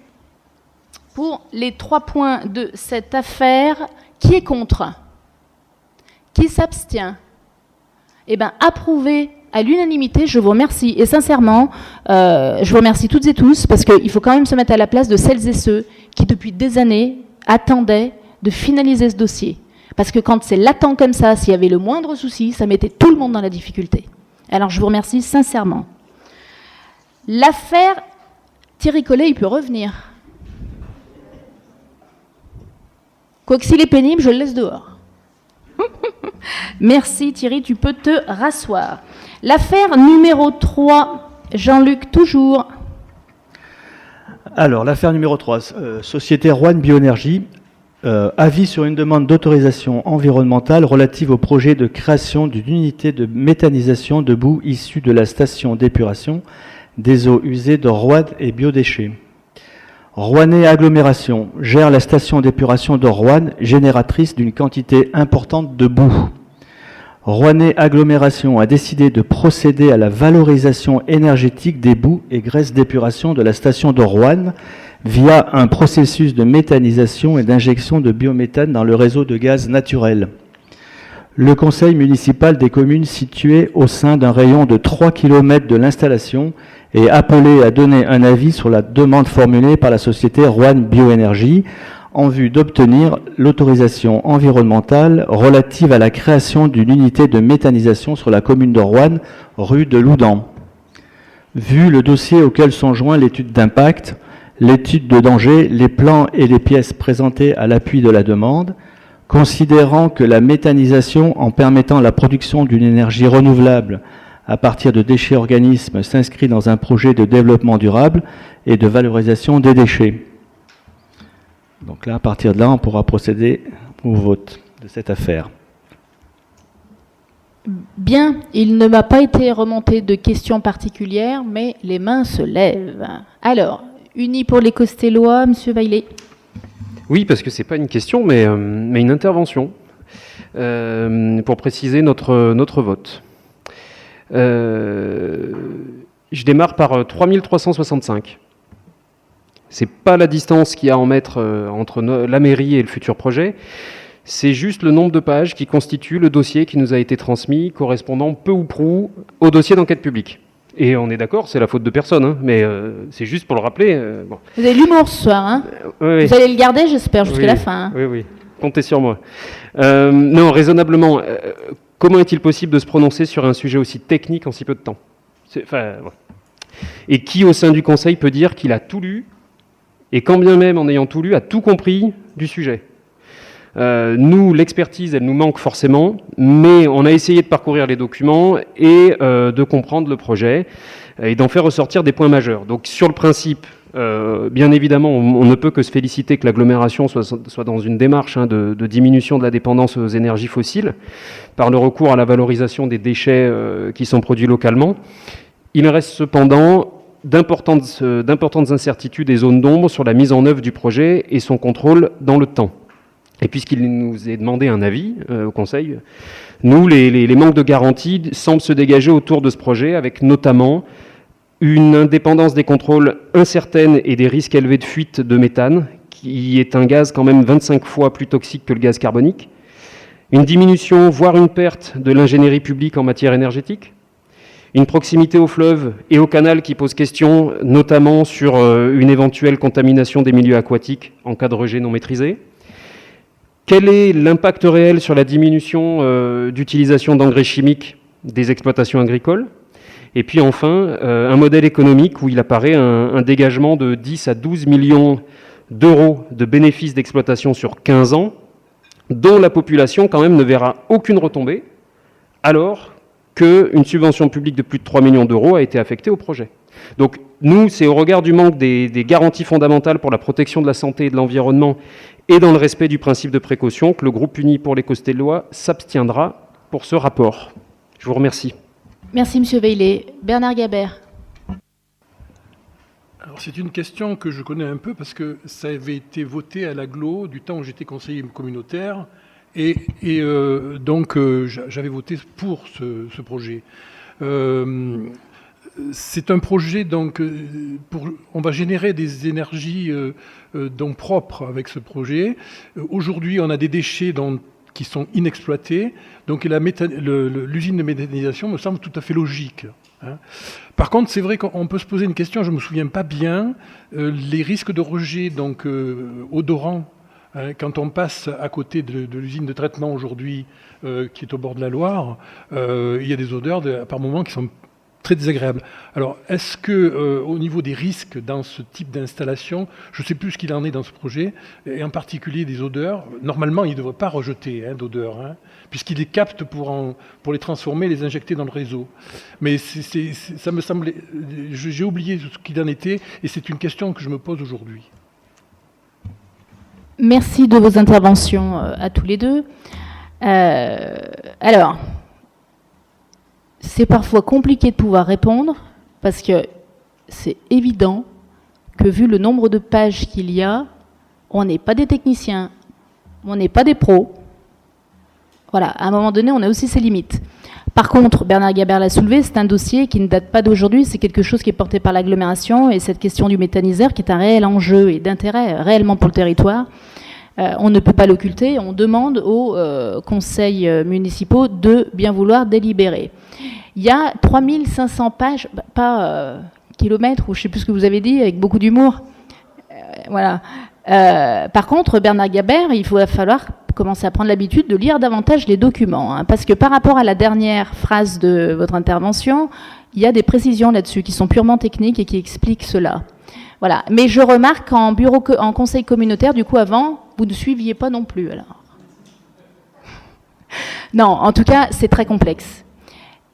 pour les 3 points de cette affaire, qui est contre? Qui s'abstient? Eh bien, approuvé à l'unanimité, je vous remercie. Et sincèrement, je vous remercie toutes et tous, parce qu'il faut quand même se mettre à la place de celles et ceux qui, depuis des années, attendaient de finaliser ce dossier. Parce que quand c'est latent comme ça, s'il y avait le moindre souci, ça mettait tout le monde dans la difficulté. Alors, je vous remercie sincèrement. L'affaire Thierry Collet, il peut revenir. Quoique s'il est pénible, je le laisse dehors. Merci Thierry, tu peux te rasseoir. L'affaire numéro 3, Jean-Luc, toujours. Alors, l'affaire numéro 3, Société Roanne Bioénergie, avis sur une demande d'autorisation environnementale relative au projet de création d'une unité de méthanisation de boue issue de la station d'épuration des eaux usées de Roanne et Biodéchets. Rouennais Agglomération gère la station d'épuration de Roanne, génératrice d'une quantité importante de boue. Rouennais Agglomération a décidé de procéder à la valorisation énergétique des boues et graisses d'épuration de la station de Roanne via un processus de méthanisation et d'injection de biométhane dans le réseau de gaz naturel. Le conseil municipal des communes situées au sein d'un rayon de 3 km de l'installation est appelé à donner un avis sur la demande formulée par la société Roanne Bioénergie en vue d'obtenir l'autorisation environnementale relative à la création d'une unité de méthanisation sur la commune de Roanne, rue de Loudan. Vu le dossier auquel sont joints l'étude d'impact, l'étude de danger, les plans et les pièces présentées à l'appui de la demande, considérant que la méthanisation en permettant la production d'une énergie renouvelable à partir de déchets organismes s'inscrit dans un projet de développement durable et de valorisation des déchets. Donc là, à partir de là, on pourra procéder au vote de cette affaire. Bien, il ne m'a pas été remonté de questions particulières, mais les mains se lèvent. Alors, Unis pour les Costellois, M. Bailey. Oui, parce que ce n'est pas une question, mais une intervention, pour préciser notre vote. Je démarre par 3365. C'est pas la distance qu'il y a à en mettre entre la mairie et le futur projet, c'est juste le nombre de pages qui constitue le dossier qui nous a été transmis, correspondant peu ou prou au dossier d'enquête publique. Et on est d'accord, c'est la faute de personne, hein, mais c'est juste pour le rappeler. Bon. Vous avez l'humour ce soir, hein Oui. Vous allez le garder, j'espère, jusqu'à la fin. Hein. Oui. comptez sur moi. Non, raisonnablement, comment est-il possible de se prononcer sur un sujet aussi technique en si peu de temps ? Ouais. Et qui, au sein du Conseil, peut dire qu'il a tout lu, et quand bien même, en ayant tout lu, a tout compris du sujet ? Nous, l'expertise, elle nous manque forcément, mais on a essayé de parcourir les documents et de comprendre le projet et d'en faire ressortir des points majeurs. Donc sur le principe, bien évidemment, on ne peut que se féliciter que l'agglomération soit dans une démarche de diminution de la dépendance aux énergies fossiles par le recours à la valorisation des déchets qui sont produits localement. Il reste cependant d'importantes incertitudes et zones d'ombre sur la mise en œuvre du projet et son contrôle dans le temps. Et puisqu'il nous est demandé un avis au Conseil, nous, les manques de garantie semblent se dégager autour de ce projet, avec notamment une indépendance des contrôles incertaine et des risques élevés de fuite de méthane, qui est un gaz quand même 25 fois plus toxique que le gaz carbonique, une diminution, voire une perte de l'ingénierie publique en matière énergétique, une proximité au fleuve et au canal qui pose question, notamment sur une éventuelle contamination des milieux aquatiques en cas de rejet non maîtrisé. Quel est l'impact réel sur la diminution d'utilisation d'engrais chimiques des exploitations agricoles ? Et puis enfin, un modèle économique où il apparaît un dégagement de 10 à 12 millions d'euros de bénéfices d'exploitation sur 15 ans, dont la population quand même ne verra aucune retombée, alors qu'une subvention publique de plus de 3 millions d'euros a été affectée au projet. Donc nous, c'est au regard du manque des garanties fondamentales pour la protection de la santé et de l'environnement et dans le respect du principe de précaution que le groupe Uni pour les Costellois s'abstiendra pour ce rapport. Je vous remercie. Merci, M. Veillet. Bernard Gabert. Alors, c'est une question que je connais un peu parce que ça avait été voté à l'agglo du temps où j'étais conseiller communautaire et donc j'avais voté pour ce projet. C'est un projet, donc, on va générer des énergies donc propres avec ce projet. Aujourd'hui, on a des déchets qui sont inexploités, donc l'usine de méthanisation me semble tout à fait logique. Hein. Par contre, c'est vrai qu'on peut se poser une question, je ne me souviens pas bien, les risques de rejet donc, odorants, hein, quand on passe à côté de l'usine de traitement aujourd'hui, qui est au bord de la Loire, il y a des odeurs par moments qui sont très désagréable. Alors, est-ce que, au niveau des risques dans ce type d'installation, je ne sais plus ce qu'il en est dans ce projet, et en particulier des odeurs, normalement, il ne devrait pas rejeter d'odeurs, hein, puisqu'il les capte pour les transformer, les injecter dans le réseau. Mais ça me semblait... J'ai oublié ce qu'il en était, et c'est une question que je me pose aujourd'hui. Merci de vos interventions à tous les deux. Alors... C'est parfois compliqué de pouvoir répondre parce que c'est évident que vu le nombre de pages qu'il y a, on n'est pas des techniciens, on n'est pas des pros. Voilà, à un moment donné, on a aussi ses limites. Par contre, Bernard Gabert l'a soulevé, c'est un dossier qui ne date pas d'aujourd'hui, c'est quelque chose qui est porté par l'agglomération et cette question du méthaniseur qui est un réel enjeu et d'intérêt réellement pour le territoire. On ne peut pas l'occulter, on demande aux conseils municipaux de bien vouloir délibérer. Il y a 3500 pages, pas kilomètres, ou je ne sais plus ce que vous avez dit, avec beaucoup d'humour. Voilà. Par contre, Bernard Gabert, il va falloir commencer à prendre l'habitude de lire davantage les documents, hein, parce que par rapport à la dernière phrase de votre intervention, il y a des précisions là-dessus qui sont purement techniques et qui expliquent cela. Voilà. Mais je remarque qu'en conseil communautaire, du coup, avant, vous ne suiviez pas non plus. Alors. Non, en tout cas, c'est très complexe.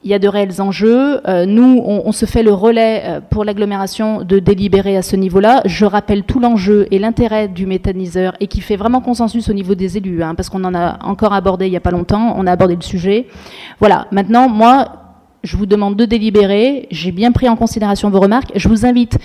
Il y a de réels enjeux. Nous, on se fait le relais pour l'agglomération de délibérer à ce niveau-là. Je rappelle tout l'enjeu et l'intérêt du méthaniseur et qui fait vraiment consensus au niveau des élus, hein, parce qu'on en a encore abordé il n'y a pas longtemps. On a abordé le sujet. Voilà. Maintenant, moi... Je vous demande de délibérer. J'ai bien pris en considération vos remarques. Je vous invite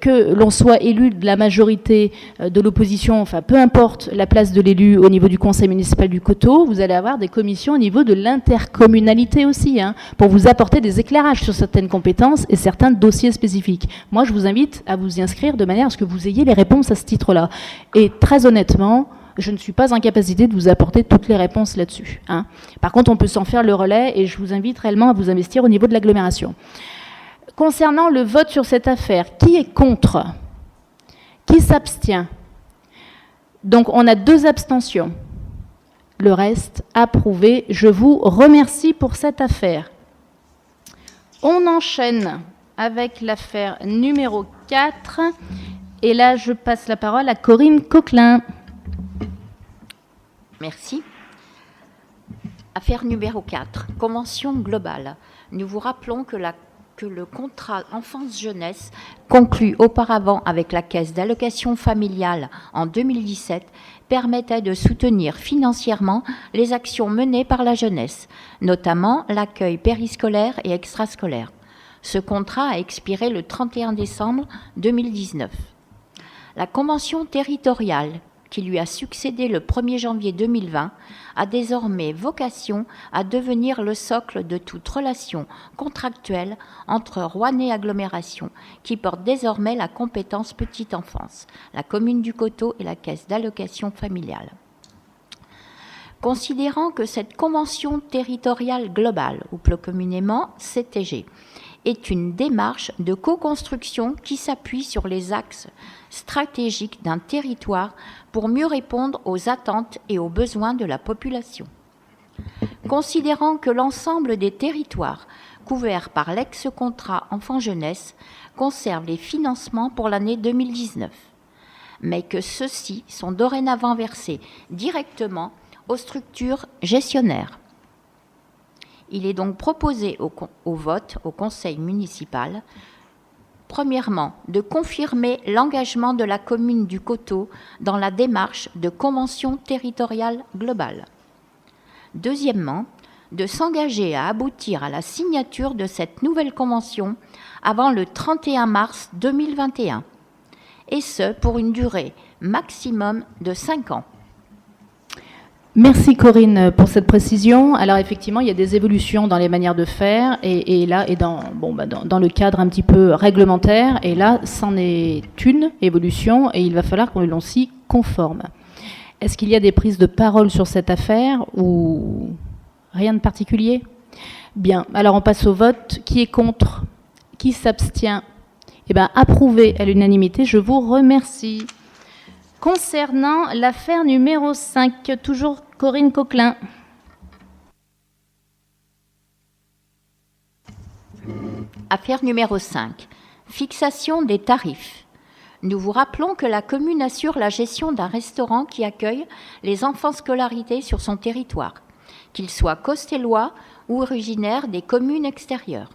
que l'on soit élu de la majorité de l'opposition, enfin peu importe la place de l'élu au niveau du conseil municipal du Coteau, vous allez avoir des commissions au niveau de l'intercommunalité aussi, hein, pour vous apporter des éclairages sur certaines compétences et certains dossiers spécifiques. Moi, je vous invite à vous y inscrire de manière à ce que vous ayez les réponses à ce titre-là. Et très honnêtement, je ne suis pas en capacité de vous apporter toutes les réponses là-dessus. Hein. Par contre, on peut s'en faire le relais et je vous invite réellement à vous investir au niveau de l'agglomération. Concernant le vote sur cette affaire, qui est contre ? Qui s'abstient ? Donc, on a 2 abstentions. Le reste, approuvé. Je vous remercie pour cette affaire. On enchaîne avec l'affaire numéro 4. Et là, je passe la parole à Corinne Coquelin. Merci. Affaire numéro 4, convention globale. Nous vous rappelons que le contrat enfance-jeunesse conclu auparavant avec la Caisse d'allocation familiale en 2017 permettait de soutenir financièrement les actions menées par la jeunesse, notamment l'accueil périscolaire et extrascolaire. Ce contrat a expiré le 31 décembre 2019. La convention territoriale qui lui a succédé le 1er janvier 2020, a désormais vocation à devenir le socle de toute relation contractuelle entre Rouennais Agglomération, qui porte désormais la compétence petite enfance, la commune du Coteau et la Caisse d'allocation familiale. Considérant que cette convention territoriale globale, ou plus communément CTG, est une démarche de co-construction qui s'appuie sur les axes stratégiques d'un territoire pour mieux répondre aux attentes et aux besoins de la population. Considérant que l'ensemble des territoires couverts par l'ex-contrat enfant-jeunesse conservent les financements pour l'année 2019, mais que ceux-ci sont dorénavant versés directement aux structures gestionnaires. Il est donc proposé au vote au conseil municipal, premièrement, de confirmer l'engagement de la commune du Coteau dans la démarche de convention territoriale globale. Deuxièmement, de s'engager à aboutir à la signature de cette nouvelle convention avant le 31 mars 2021, et ce pour une durée maximum de 5 ans. Merci Corinne pour cette précision. Alors effectivement, il y a des évolutions dans les manières de faire et là, et dans le cadre un petit peu réglementaire, et là, c'en est une évolution et il va falloir que l'on s'y conforme. Est-ce qu'il y a des prises de parole sur cette affaire ou rien de particulier? Bien, alors on passe au vote. Qui est contre? Qui s'abstient? Eh bien, approuvé à l'unanimité, je vous remercie. Concernant l'affaire numéro 5, toujours Corinne Coquelin. Affaire numéro 5. Fixation des tarifs. Nous vous rappelons que la commune assure la gestion d'un restaurant qui accueille les enfants scolarisés sur son territoire, qu'ils soient costellois ou originaires des communes extérieures.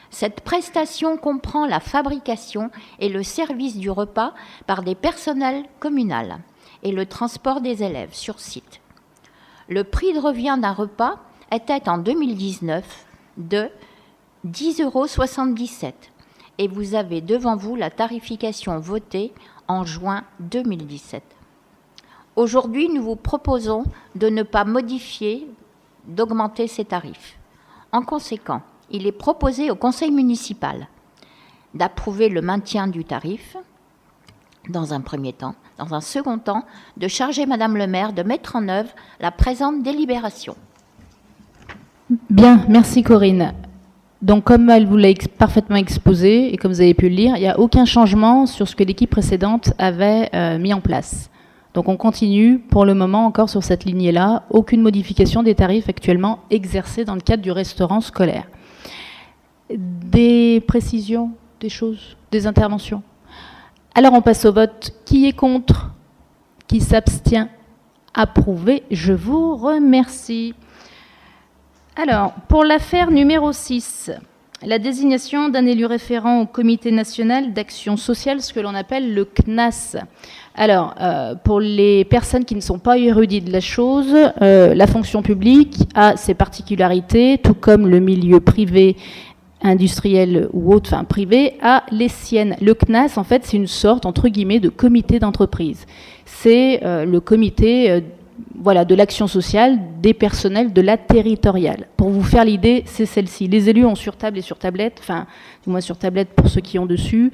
Cette prestation comprend la fabrication et le service du repas par des personnels communaux et le transport des élèves sur site. Le prix de revient d'un repas était en 2019 de 10,77 € et vous avez devant vous la tarification votée en juin 2017. Aujourd'hui, nous vous proposons de ne pas modifier, d'augmenter ces tarifs. En conséquence, il est proposé au conseil municipal d'approuver le maintien du tarif dans un premier temps. Dans un second temps, de charger Madame le maire de mettre en œuvre la présente délibération. Bien, merci Corinne. Donc comme elle vous l'a parfaitement exposé et comme vous avez pu le lire, il n'y a aucun changement sur ce que l'équipe précédente avait mis en place. Donc on continue pour le moment encore sur cette lignée-là, aucune modification des tarifs actuellement exercés dans le cadre du restaurant scolaire. Des précisions, des choses, des interventions? Alors on passe au vote. Qui est contre? Qui s'abstient? Approuvé. Je vous remercie. Alors, pour l'affaire numéro 6, la désignation d'un élu référent au Comité national d'action sociale, ce que l'on appelle le CNAS. Alors, pour les personnes qui ne sont pas érudites de la chose, la fonction publique a ses particularités, tout comme le milieu privé, industriel ou autre, enfin privé, a les siennes. Le CNAS, en fait, c'est une sorte, entre guillemets, de comité d'entreprise. C'est le comité de l'action sociale des personnels de la territoriale. Pour vous faire l'idée, c'est celle-ci. Les élus ont sur table et sur tablette, enfin, du moins sur tablette pour ceux qui ont dessus,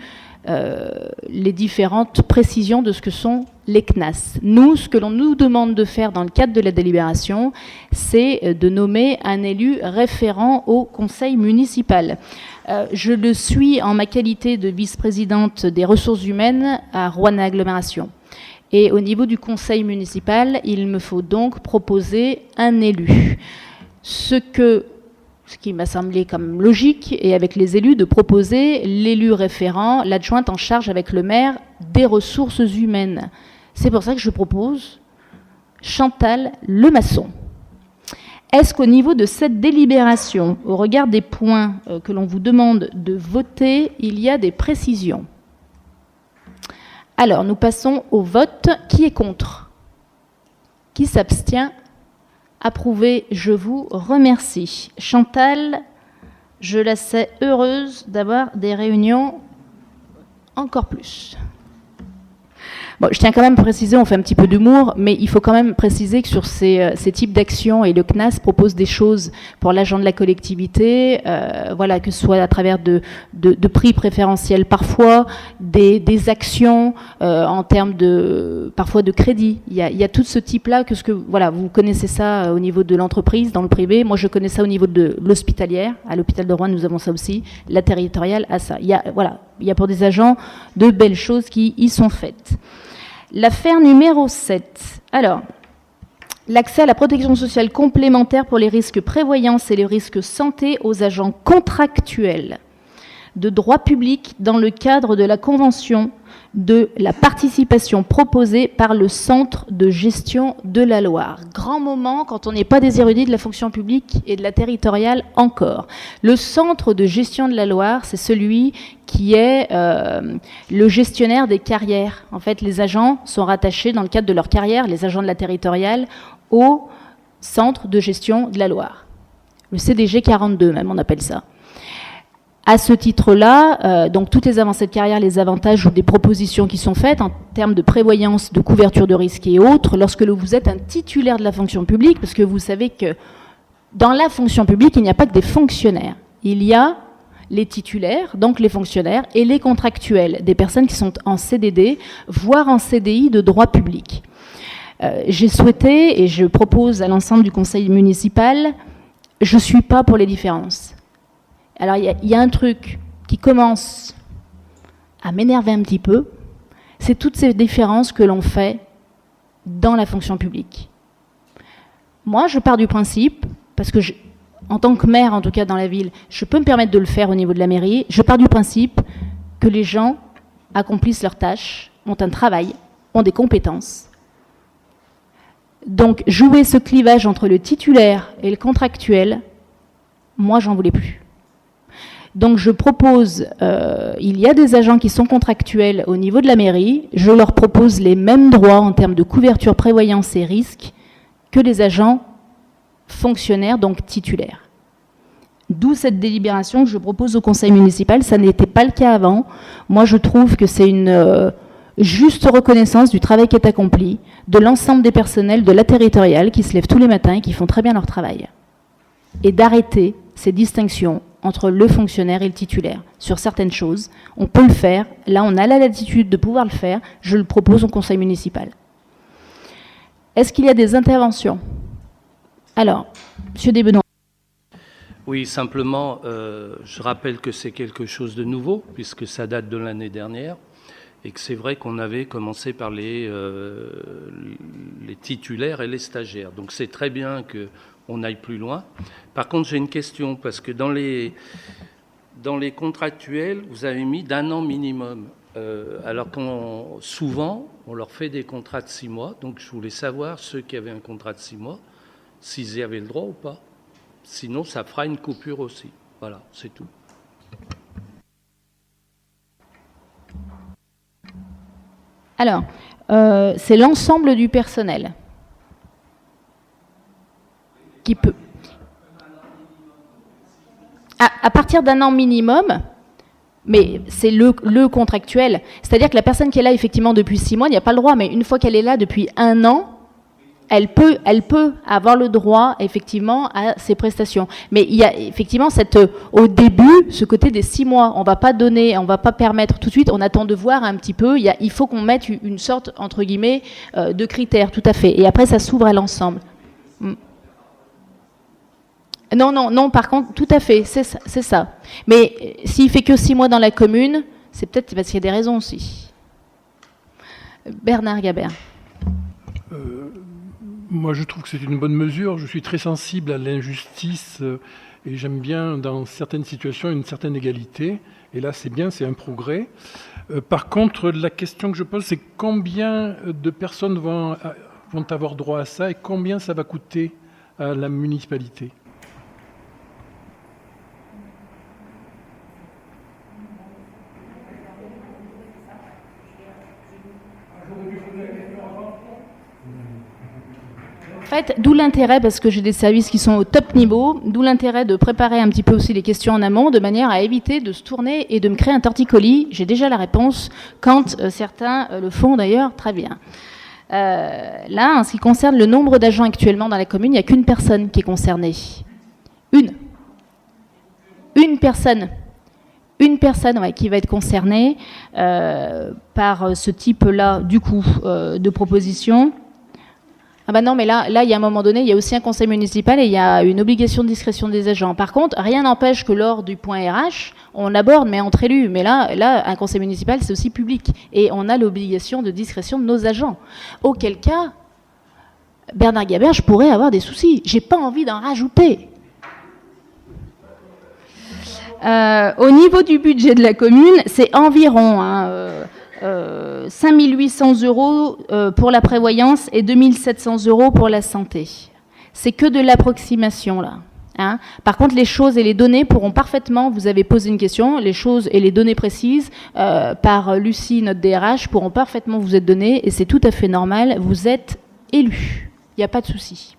les différentes précisions de ce que sont les CNAS. Nous, ce que l'on nous demande de faire dans le cadre de la délibération, c'est de nommer un élu référent au conseil municipal. Je le suis en ma qualité de vice-présidente des ressources humaines à Rouennais Agglomération. Et au niveau du conseil municipal, il me faut donc proposer un élu. Ce qui m'a semblé comme logique, et avec les élus, de proposer l'élu référent, l'adjointe en charge avec le maire des ressources humaines. C'est pour ça que je propose Chantal Lemasson. Est-ce qu'au niveau de cette délibération, au regard des points que l'on vous demande de voter, il y a des précisions? Alors, nous passons au vote. Qui est contre? Qui s'abstient? Approuvé, je vous remercie. Chantal, je la sais heureuse d'avoir des réunions encore plus. Bon, je tiens quand même à préciser, on fait un petit peu d'humour, mais il faut quand même préciser que sur ces types d'actions, et le CNAS propose des choses pour l'agent de la collectivité, voilà, que ce soit à travers de prix préférentiels parfois, des actions en termes parfois de crédit. Il y a tout ce type-là, voilà, vous connaissez ça au niveau de l'entreprise, dans le privé. Moi, je connais ça au niveau de l'hospitalière. À l'hôpital de Rouen, nous avons ça aussi. La territoriale a ça. Il y a pour des agents de belles choses qui y sont faites. L'affaire numéro 7. Alors, l'accès à la protection sociale complémentaire pour les risques prévoyance et les risques santé aux agents contractuels de droit public dans le cadre de la convention de la participation proposée par le Centre de gestion de la Loire. Grand moment quand on n'est pas des érudits de la fonction publique et de la territoriale encore. Le Centre de gestion de la Loire, c'est celui qui est le gestionnaire des carrières. En fait, les agents sont rattachés dans le cadre de leur carrière, les agents de la territoriale, au Centre de gestion de la Loire. Le CDG 42 même, on appelle ça. À ce titre-là, donc toutes les avancées de carrière, les avantages ou des propositions qui sont faites en termes de prévoyance, de couverture de risques et autres, lorsque vous êtes un titulaire de la fonction publique, parce que vous savez que dans la fonction publique, il n'y a pas que des fonctionnaires. Il y a les titulaires, donc les fonctionnaires, et les contractuels, des personnes qui sont en CDD, voire en CDI de droit public. J'ai souhaité, et je propose à l'ensemble du conseil municipal, je ne suis pas pour les différences. Alors, il y a un truc qui commence à m'énerver un petit peu, c'est toutes ces différences que l'on fait dans la fonction publique. Moi, je pars du principe, parce que en tant que maire, en tout cas dans la ville, je peux me permettre de le faire au niveau de la mairie, je pars du principe que les gens accomplissent leurs tâches, ont un travail, ont des compétences. Donc, jouer ce clivage entre le titulaire et le contractuel, moi, j'en voulais plus. Donc je propose, il y a des agents qui sont contractuels au niveau de la mairie, je leur propose les mêmes droits en termes de couverture, prévoyance et risques que les agents fonctionnaires, donc titulaires. D'où cette délibération que je propose au conseil municipal, ça n'était pas le cas avant. Moi je trouve que c'est une juste reconnaissance du travail qui est accompli, de l'ensemble des personnels de la territoriale qui se lèvent tous les matins et qui font très bien leur travail. Et d'arrêter ces distinctions entre le fonctionnaire et le titulaire. Sur certaines choses, on peut le faire. Là, on a la latitude de pouvoir le faire. Je le propose au conseil municipal. Est-ce qu'il y a des interventions? Alors, M. Desbenoît. Oui, simplement, je rappelle que c'est quelque chose de nouveau, puisque ça date de l'année dernière, et que c'est vrai qu'on avait commencé par les titulaires et les stagiaires. Donc c'est très bien qu'on aille plus loin. Par contre, j'ai une question, parce que dans les contractuels, vous avez mis d'1 an minimum, alors souvent, on leur fait des contrats de 6 mois. Donc je voulais savoir, ceux qui avaient un contrat de 6 mois, s'ils y avaient le droit ou pas. Sinon, ça fera une coupure aussi. Voilà, c'est tout. Alors, c'est l'ensemble du personnel qui peut... À partir d'1 an minimum, mais c'est le contractuel. C'est-à-dire que la personne qui est là effectivement depuis 6 mois n'y a pas le droit, mais une fois qu'elle est là depuis 1 an, elle peut avoir le droit effectivement à ces prestations. Mais il y a effectivement au début ce côté des 6 mois. On va pas permettre tout de suite. On attend de voir un petit peu. Il faut qu'on mette une sorte entre guillemets de critères, tout à fait. Et après ça s'ouvre à l'ensemble. Non, par contre, tout à fait, c'est ça. Mais s'il fait que 6 mois dans la commune, c'est peut-être parce qu'il y a des raisons aussi. Bernard Gabert. Moi, je trouve que c'est une bonne mesure. Je suis très sensible à l'injustice et j'aime bien, dans certaines situations, une certaine égalité. Et là, c'est bien, c'est un progrès. Par contre, la question que je pose, c'est combien de personnes vont avoir droit à ça et combien ça va coûter à la municipalité ? En fait, d'où l'intérêt, parce que j'ai des services qui sont au top niveau, d'où l'intérêt de préparer un petit peu aussi les questions en amont, de manière à éviter de se tourner et de me créer un torticolis. J'ai déjà la réponse, quand certains le font d'ailleurs très bien. Là, en ce qui concerne le nombre d'agents actuellement dans la commune, il n'y a qu'une personne qui est concernée. Une personne. Une personne qui va être concernée par ce type-là, du coup, de proposition. Ah ben non, mais là, il y a un moment donné, il y a aussi un conseil municipal et il y a une obligation de discrétion des agents. Par contre, rien n'empêche que lors du point RH, on aborde, mais entre élus. Mais là, un conseil municipal, c'est aussi public. Et on a l'obligation de discrétion de nos agents. Auquel cas, Bernard Gabert, je pourrais avoir des soucis. J'ai pas envie d'en rajouter. Au niveau du budget de la commune, c'est environ 5 800 € pour la prévoyance et 2 700 € pour la santé. C'est que de l'approximation, là. Hein. Par contre, les choses et les données pourront parfaitement, vous avez posé une question, les choses et les données précises par Lucie, notre DRH, pourront parfaitement vous être données et c'est tout à fait normal, vous êtes élu. Il n'y a pas de souci.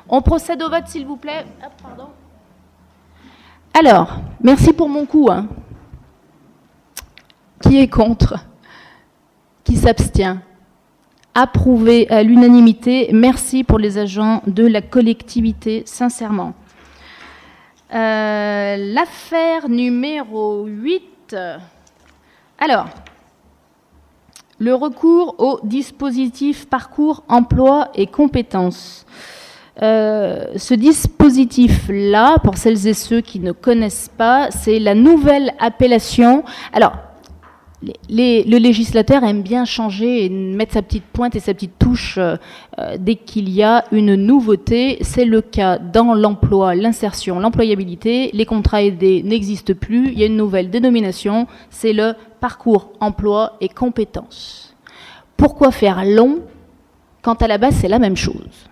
On procède au vote, s'il vous plaît. Hop, pardon. Alors, merci pour mon coup. Hein. Qui est contre ? Qui s'abstient? Approuvé à l'unanimité. Merci pour les agents de la collectivité, sincèrement. L'affaire numéro 8. Alors, le recours au dispositif parcours emploi et compétences. Ce dispositif-là, pour celles et ceux qui ne connaissent pas, c'est la nouvelle appellation. Alors, le législateur aime bien changer et mettre sa petite pointe et sa petite touche dès qu'il y a une nouveauté. C'est le cas dans l'emploi, l'insertion, l'employabilité. Les contrats aidés n'existent plus. Il y a une nouvelle dénomination, c'est le parcours emploi et compétences. Pourquoi faire long quand à la base c'est la même chose?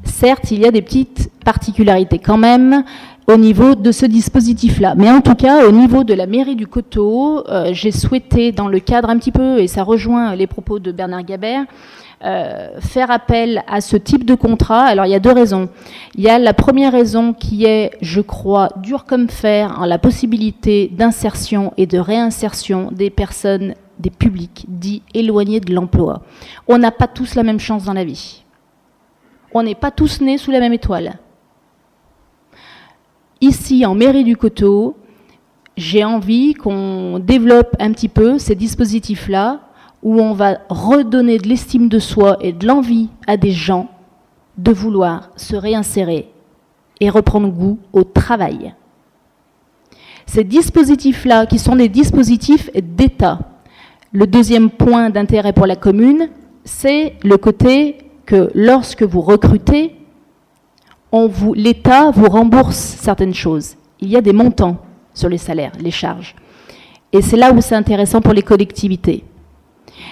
Certes, il y a des petites particularités quand même au niveau de ce dispositif-là. Mais en tout cas, au niveau de la mairie du Coteau, j'ai souhaité, dans le cadre un petit peu, et ça rejoint les propos de Bernard Gabert, faire appel à ce type de contrat. Alors, il y a deux raisons. Il y a la première raison qui est, je crois, dure comme fer, en la possibilité d'insertion et de réinsertion des personnes, des publics dits éloignés de l'emploi. On n'a pas tous la même chance dans la vie. On n'est pas tous nés sous la même étoile. Ici, en mairie du Coteau, j'ai envie qu'on développe un petit peu ces dispositifs-là où on va redonner de l'estime de soi et de l'envie à des gens de vouloir se réinsérer et reprendre goût au travail. Ces dispositifs-là, qui sont des dispositifs d'État. Le deuxième point d'intérêt pour la commune, c'est le côté que lorsque vous recrutez, l'État vous rembourse certaines choses. Il y a des montants sur les salaires, les charges. Et c'est là où c'est intéressant pour les collectivités.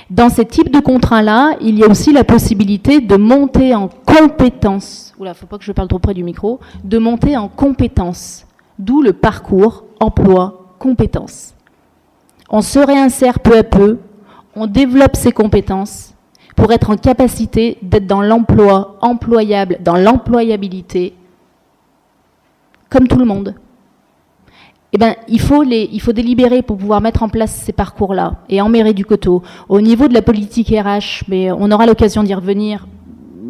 Dans ces types de contrats-là, il y a aussi la possibilité de monter en compétences. Oula, faut pas que je parle trop près du micro. De monter en compétences. D'où le parcours emploi-compétences. On se réinsère peu à peu, on développe ses compétences pour être en capacité d'être dans l'emploi, employable, dans l'employabilité, comme tout le monde. Eh bien, il faut délibérer pour pouvoir mettre en place ces parcours-là. Et en mairie du Coteau, au niveau de la politique RH, mais on aura l'occasion d'y revenir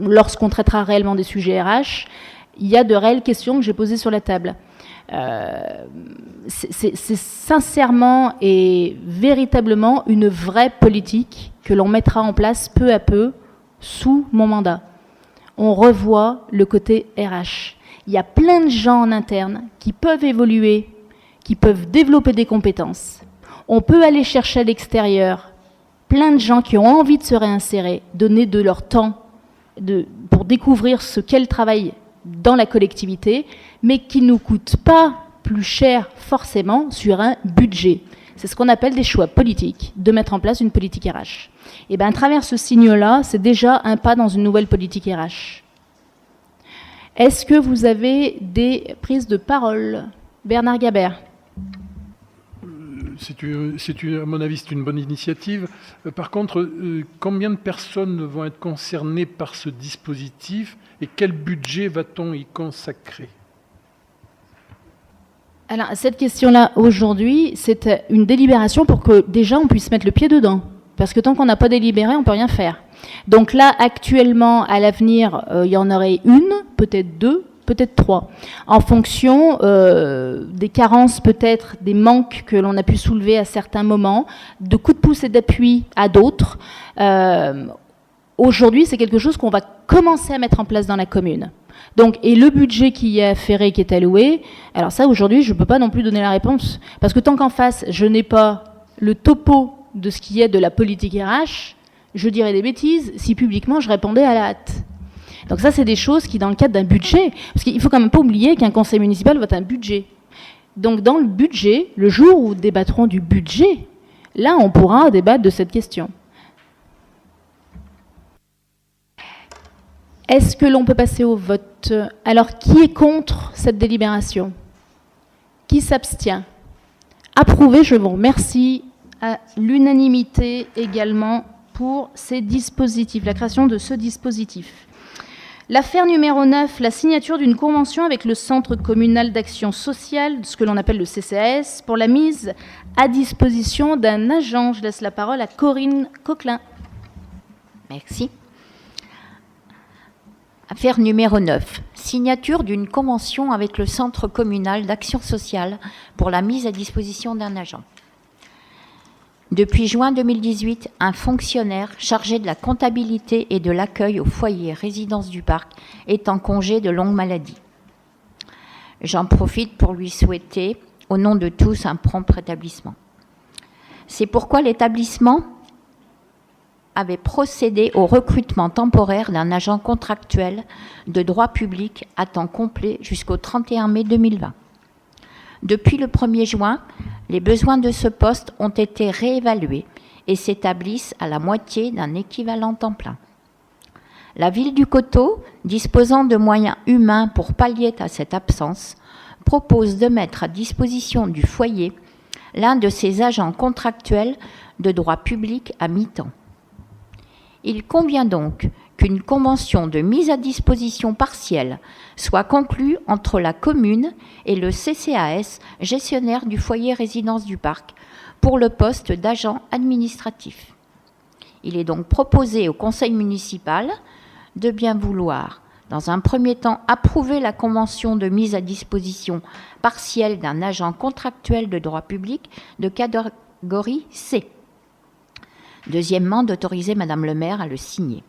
lorsqu'on traitera réellement des sujets RH, il y a de réelles questions que j'ai posées sur la table. C'est sincèrement et véritablement une vraie politique que l'on mettra en place peu à peu sous mon mandat. On revoit le côté RH. Il y a plein de gens en interne qui peuvent évoluer, qui peuvent développer des compétences. On peut aller chercher à l'extérieur plein de gens qui ont envie de se réinsérer, donner de leur temps pour découvrir ce qu'est le travail dans la collectivité, mais qui ne nous coûte pas plus cher forcément sur un budget. C'est ce qu'on appelle des choix politiques, de mettre en place une politique RH. Et bien, à travers ce signe-là, c'est déjà un pas dans une nouvelle politique RH. Est-ce que vous avez des prises de parole? Bernard Gabert. À mon avis, c'est une bonne initiative. Par contre, combien de personnes vont être concernées par ce dispositif et quel budget va-t-on y consacrer? Alors, cette question-là, aujourd'hui, c'est une délibération pour que déjà on puisse mettre le pied dedans. Parce que tant qu'on n'a pas délibéré, on ne peut rien faire. Donc là, actuellement, à l'avenir, il y en aurait une, peut-être deux, peut-être trois, en fonction des carences, peut-être des manques que l'on a pu soulever à certains moments, de coups de pouce et d'appui à d'autres. Aujourd'hui, c'est quelque chose qu'on va commencer à mettre en place dans la commune. Donc, et le budget qui y est afféré, qui est alloué, alors ça, aujourd'hui, je ne peux pas non plus donner la réponse. Parce que tant qu'en face, je n'ai pas le topo de ce qui est de la politique RH, je dirais des bêtises si publiquement je répondais à la hâte. Donc ça, c'est des choses qui, dans le cadre d'un budget, parce qu'il ne faut quand même pas oublier qu'un conseil municipal vote un budget. Donc dans le budget, le jour où nous débattrons du budget, là, on pourra débattre de cette question. Est-ce que l'on peut passer au vote? Alors, qui est contre cette délibération? Qui s'abstient? Approuvé, je vous remercie. À l'unanimité également pour ces dispositifs, la création de ce dispositif. L'affaire numéro 9, la signature d'une convention avec le Centre communal d'action sociale, ce que l'on appelle le CCAS, pour la mise à disposition d'un agent. Je laisse la parole à Corinne Coquelin. Merci. Affaire numéro 9, signature d'une convention avec le Centre communal d'action sociale pour la mise à disposition d'un agent. Depuis juin 2018, un fonctionnaire chargé de la comptabilité et de l'accueil au foyer Résidence du Parc est en congé de longue maladie. J'en profite pour lui souhaiter, au nom de tous, un prompt rétablissement. C'est pourquoi l'établissement avait procédé au recrutement temporaire d'un agent contractuel de droit public à temps complet jusqu'au 31 mai 2020. Depuis le 1er juin, les besoins de ce poste ont été réévalués et s'établissent à la moitié d'un équivalent temps plein. La ville du Coteau, disposant de moyens humains pour pallier à cette absence, propose de mettre à disposition du foyer l'un de ses agents contractuels de droit public à mi-temps. Il convient donc qu'une convention de mise à disposition partielle soit conclue entre la commune et le CCAS, gestionnaire du foyer Résidence du Parc, pour le poste d'agent administratif. Il est donc proposé au conseil municipal de bien vouloir, dans un premier temps, approuver la convention de mise à disposition partielle d'un agent contractuel de droit public de catégorie C. Deuxièmement, d'autoriser Madame le maire à le signer.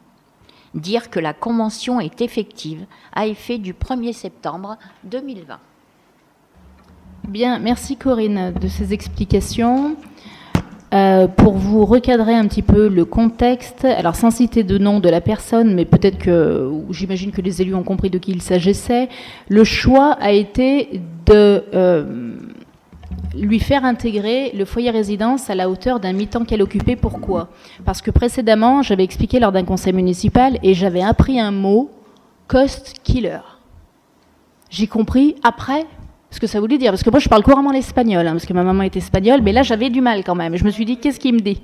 Dire que la convention est effective à effet du 1er septembre 2020. Bien, merci Corinne de ces explications. Pour vous recadrer un petit peu le contexte, alors sans citer de nom de la personne, mais peut-être que, j'imagine que les élus ont compris de qui il s'agissait, le choix a été de lui faire intégrer le foyer résidence à la hauteur d'un mi-temps qu'elle occupait. Pourquoi? Parce que précédemment, j'avais expliqué lors d'un conseil municipal et j'avais appris un mot, cost killer. J'ai compris après ce que ça voulait dire, parce que moi je parle couramment l'espagnol, parce que ma maman est espagnole, mais là j'avais du mal quand même. Je me suis dit, qu'est-ce qu'il me dit?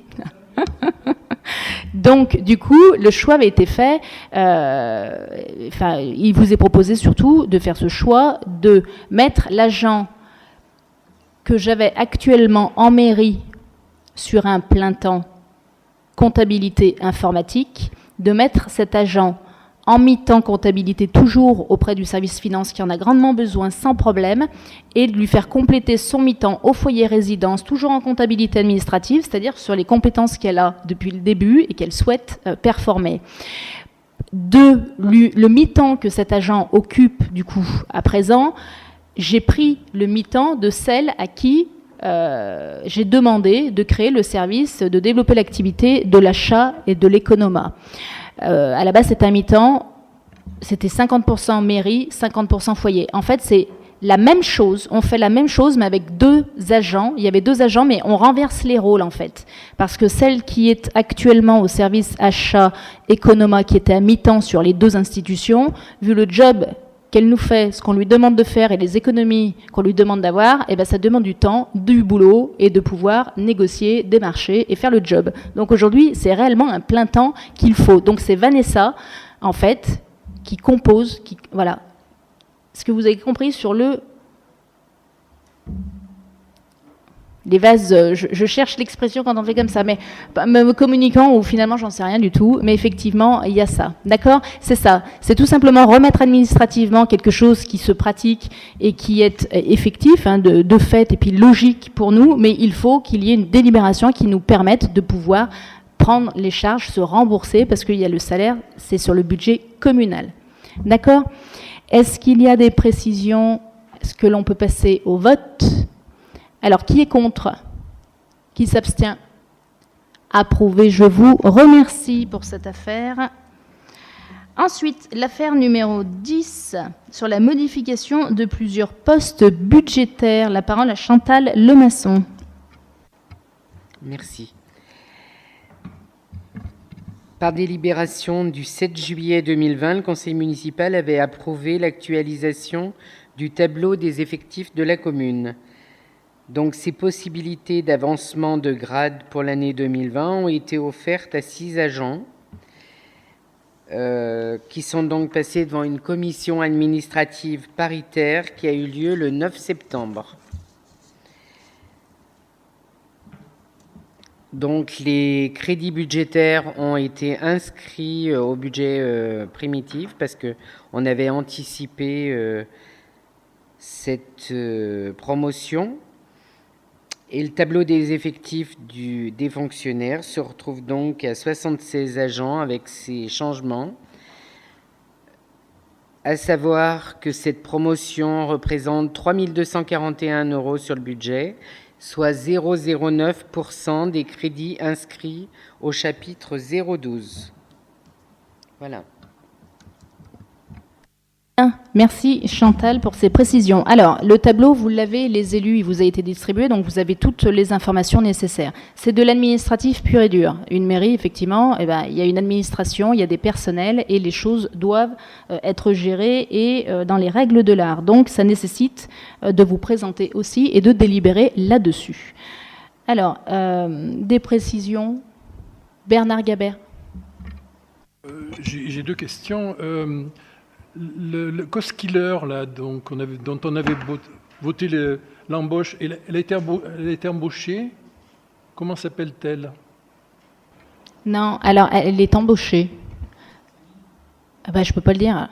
Donc, du coup, le choix avait été fait. Il vous est proposé surtout de faire ce choix de mettre l'agent que j'avais actuellement en mairie sur un plein temps comptabilité informatique, de mettre cet agent en mi-temps comptabilité toujours auprès du service finance qui en a grandement besoin sans problème, et de lui faire compléter son mi-temps au foyer résidence toujours en comptabilité administrative, c'est-à-dire sur les compétences qu'elle a depuis le début et qu'elle souhaite performer. Le mi-temps que cet agent occupe du coup à présent, j'ai pris le mi-temps de celle à qui j'ai demandé de créer le service de développer l'activité de l'achat et de l'économat. À la base, c'était à mi-temps, c'était 50% mairie, 50% foyer. En fait, c'est la même chose, on fait la même chose, mais avec 2 agents. Il y avait 2 agents, mais on renverse les rôles, en fait. Parce que celle qui est actuellement au service achat économat, qui était à mi-temps sur les 2 institutions, vu le job qu'elle nous fait, ce qu'on lui demande de faire et les économies qu'on lui demande d'avoir, eh ben ça demande du temps, du boulot et de pouvoir négocier, démarcher et faire le job. Donc aujourd'hui, c'est réellement un plein temps qu'il faut. Donc c'est Vanessa, en fait, qui compose, voilà. Ce que vous avez compris sur les vases, je cherche l'expression quand on fait comme ça, mais me communiquant ou finalement j'en sais rien du tout, mais effectivement il y a ça, d'accord ? C'est ça, c'est tout simplement remettre administrativement quelque chose qui se pratique et qui est effectif, hein, de fait et puis logique pour nous, mais il faut qu'il y ait une délibération qui nous permette de pouvoir prendre les charges, se rembourser, parce qu'il y a le salaire, c'est sur le budget communal, d'accord ? Est-ce qu'il y a des précisions ? Est-ce que l'on peut passer au vote ? Alors, qui est contre ? Qui s'abstient ? Approuvé, je vous remercie pour cette affaire. Ensuite, l'affaire numéro 10, sur la modification de plusieurs postes budgétaires. La parole à Chantal Lemasson. Merci. Par délibération du 7 juillet 2020, le Conseil municipal avait approuvé l'actualisation du tableau des effectifs de la commune. Donc, ces possibilités d'avancement de grade pour l'année 2020 ont été offertes à 6 agents qui sont donc passés devant une commission administrative paritaire qui a eu lieu le 9 septembre. Donc, les crédits budgétaires ont été inscrits au budget primitif parce qu'on avait anticipé cette promotion. Et le tableau des effectifs des fonctionnaires se retrouve donc à 76 agents avec ces changements. À savoir que cette promotion représente 3 241 € sur le budget, soit 0,09% des crédits inscrits au chapitre 012. Voilà. Merci Chantal pour ces précisions. Alors, le tableau, vous l'avez, les élus, il vous a été distribué, donc vous avez toutes les informations nécessaires. C'est de l'administratif pur et dur. Une mairie, effectivement, il y a une administration, il y a des personnels, et les choses doivent être gérées et dans les règles de l'art. Donc, ça nécessite de vous présenter aussi et de délibérer là-dessus. Alors, des précisions. Bernard Gabert. J'ai 2 questions. Le cost killer là, dont on avait voté l'embauche, elle a été embauchée. Comment s'appelle-t-elle ? Non, alors elle est embauchée. Je peux pas le dire.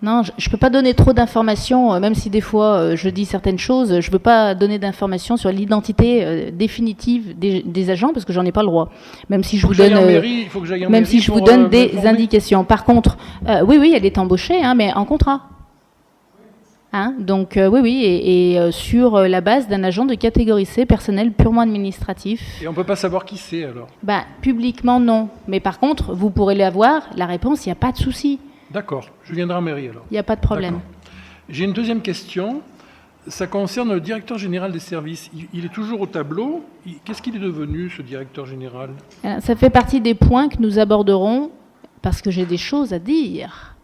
Non, je peux pas donner trop d'informations, même si des fois je dis certaines choses. Je veux pas donner d'informations sur l'identité définitive des agents parce que j'en ai pas le droit. Même si je vous donne, même si je vous donne des indications. Par contre, oui, elle est embauchée, hein, mais en contrat. Hein, donc oui, et sur la base d'un agent de catégorie C, personnel purement administratif. Et on peut pas savoir qui c'est alors ? Publiquement non, mais par contre, vous pourrez l'avoir. La réponse, il n'y a pas de souci. D'accord, je viendrai en mairie alors. Il n'y a pas de problème. D'accord. J'ai une deuxième question. Ça concerne le directeur général des services. Il est toujours au tableau. Qu'est-ce qu'il est devenu, ce directeur général ? Ça fait partie des points que nous aborderons parce que j'ai des choses à dire.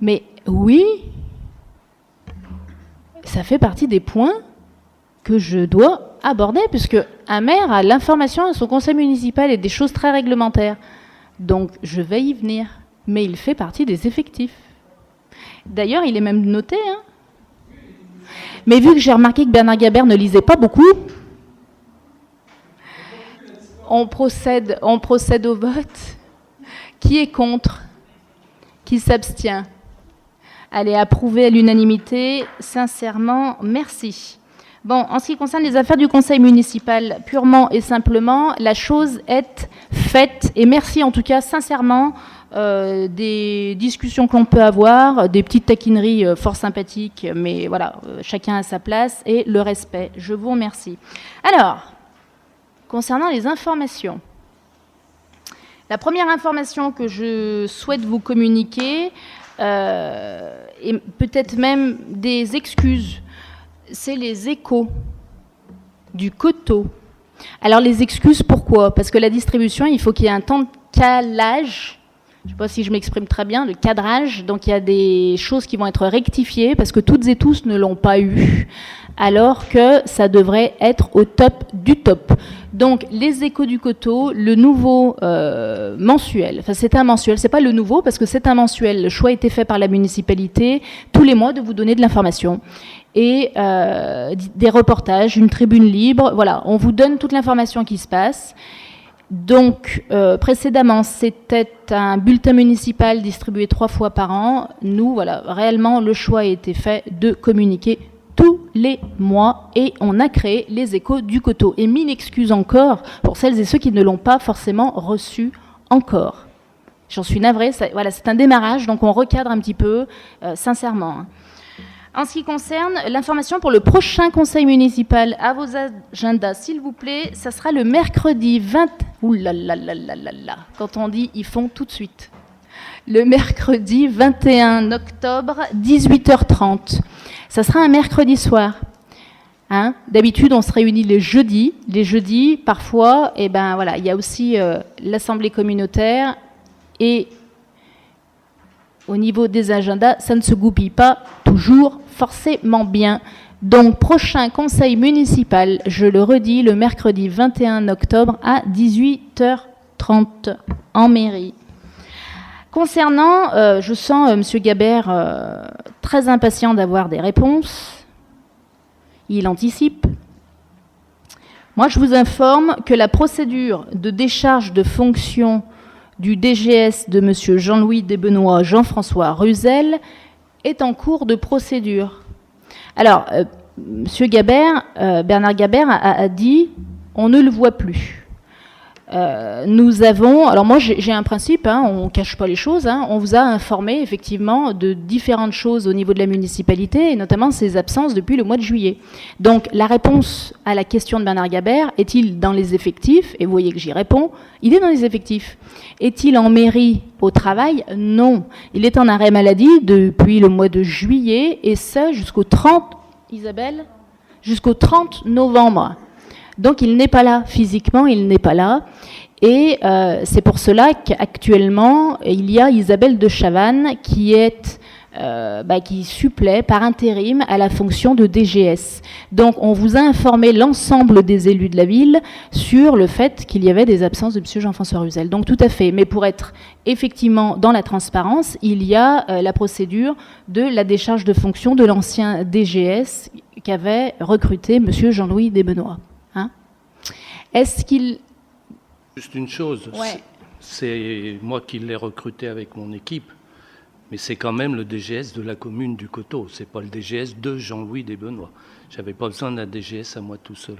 Mais oui, ça fait partie des points que je dois aborder, puisque un maire a l'information à son conseil municipal et des choses très réglementaires. Donc, je vais y venir. Mais il fait partie des effectifs. D'ailleurs, il est même noté. Hein. Mais vu que j'ai remarqué que Bernard Gabert ne lisait pas beaucoup, on procède au vote. Qui est contre ? Qui s'abstient ? Allez, approuvé à l'unanimité. Sincèrement, merci. Bon, en ce qui concerne les affaires du conseil municipal, purement et simplement, la chose est faite. Et merci en tout cas, sincèrement, des discussions que l'on peut avoir, des petites taquineries fort sympathiques, mais voilà, chacun à sa place, et le respect. Je vous remercie. Alors, concernant les informations, la première information que je souhaite vous communiquer, et peut-être même des excuses, c'est les échos du coteau. Alors les excuses, pourquoi? Parce que la distribution, il faut qu'il y ait un temps de calage. Je ne sais pas si je m'exprime très bien, le cadrage. Donc il y a des choses qui vont être rectifiées parce que toutes et tous ne l'ont pas eu, alors que ça devrait être au top du top. Donc les échos du coteau, le nouveau mensuel, enfin c'est un mensuel, c'est pas le nouveau parce que c'est un mensuel. Le choix a été fait par la municipalité tous les mois de vous donner de l'information. Et des reportages, une tribune libre, voilà, on vous donne toute l'information qui se passe. Donc, précédemment, c'était un bulletin municipal distribué 3 fois par an. Nous, voilà, réellement, le choix a été fait de communiquer tous les mois et on a créé les échos du coteau. Et mille excuses encore pour celles et ceux qui ne l'ont pas forcément reçu encore. J'en suis navrée, voilà, c'est un démarrage, donc on recadre un petit peu, sincèrement. En ce qui concerne l'information pour le prochain conseil municipal, à vos agendas, s'il vous plaît, ça sera le mercredi 20... Ouh là là là là là là, quand on dit, ils font tout de suite. Le mercredi 21 octobre, 18h30. Ça sera un mercredi soir. Hein? D'habitude, on se réunit les jeudis. Les jeudis, parfois, eh ben, voilà, il y a aussi l'assemblée communautaire et... Au niveau des agendas, ça ne se goupille pas toujours forcément bien. Donc, prochain conseil municipal, je le redis, le mercredi 21 octobre à 18h30 en mairie. Concernant, je sens M. Gabert très impatient d'avoir des réponses. Il anticipe. Moi, je vous informe que la procédure de décharge de fonction du DGS de M. Jean-Louis Desbenoît, Jean-François Ruzel, est en cours de procédure. Alors, M. Gabert, Bernard Gabert a dit « on ne le voit plus ». Nous avons, alors moi j'ai un principe, hein, on ne cache pas les choses, hein, on vous a informé effectivement de différentes choses au niveau de la municipalité, et notamment ses absences depuis le mois de juillet. Donc la réponse à la question de Bernard Gabert, est-il dans les effectifs? Et vous voyez que j'y réponds, il est dans les effectifs. Est-il en mairie au travail? Non. Il est en arrêt maladie depuis le mois de juillet, et ça jusqu'au 30, Isabelle, jusqu'au 30 novembre. Donc il n'est pas là, physiquement, il n'est pas là. Et c'est pour cela qu'actuellement, il y a Isabelle de Chavannes qui est qui supplée par intérim à la fonction de DGS. Donc on vous a informé l'ensemble des élus de la ville sur le fait qu'il y avait des absences de M. Jean-François Ruzel. Donc tout à fait. Mais pour être effectivement dans la transparence, il y a la procédure de la décharge de fonction de l'ancien DGS qu'avait recruté M. Jean-Louis Desbenoît. Hein? Est-ce qu'il... Juste une chose, ouais. C'est moi qui l'ai recruté avec mon équipe, mais c'est quand même le DGS de la commune du Coteau, c'est pas le DGS de Jean-Louis Desbenoît. J'avais pas besoin d'un DGS à moi tout seul.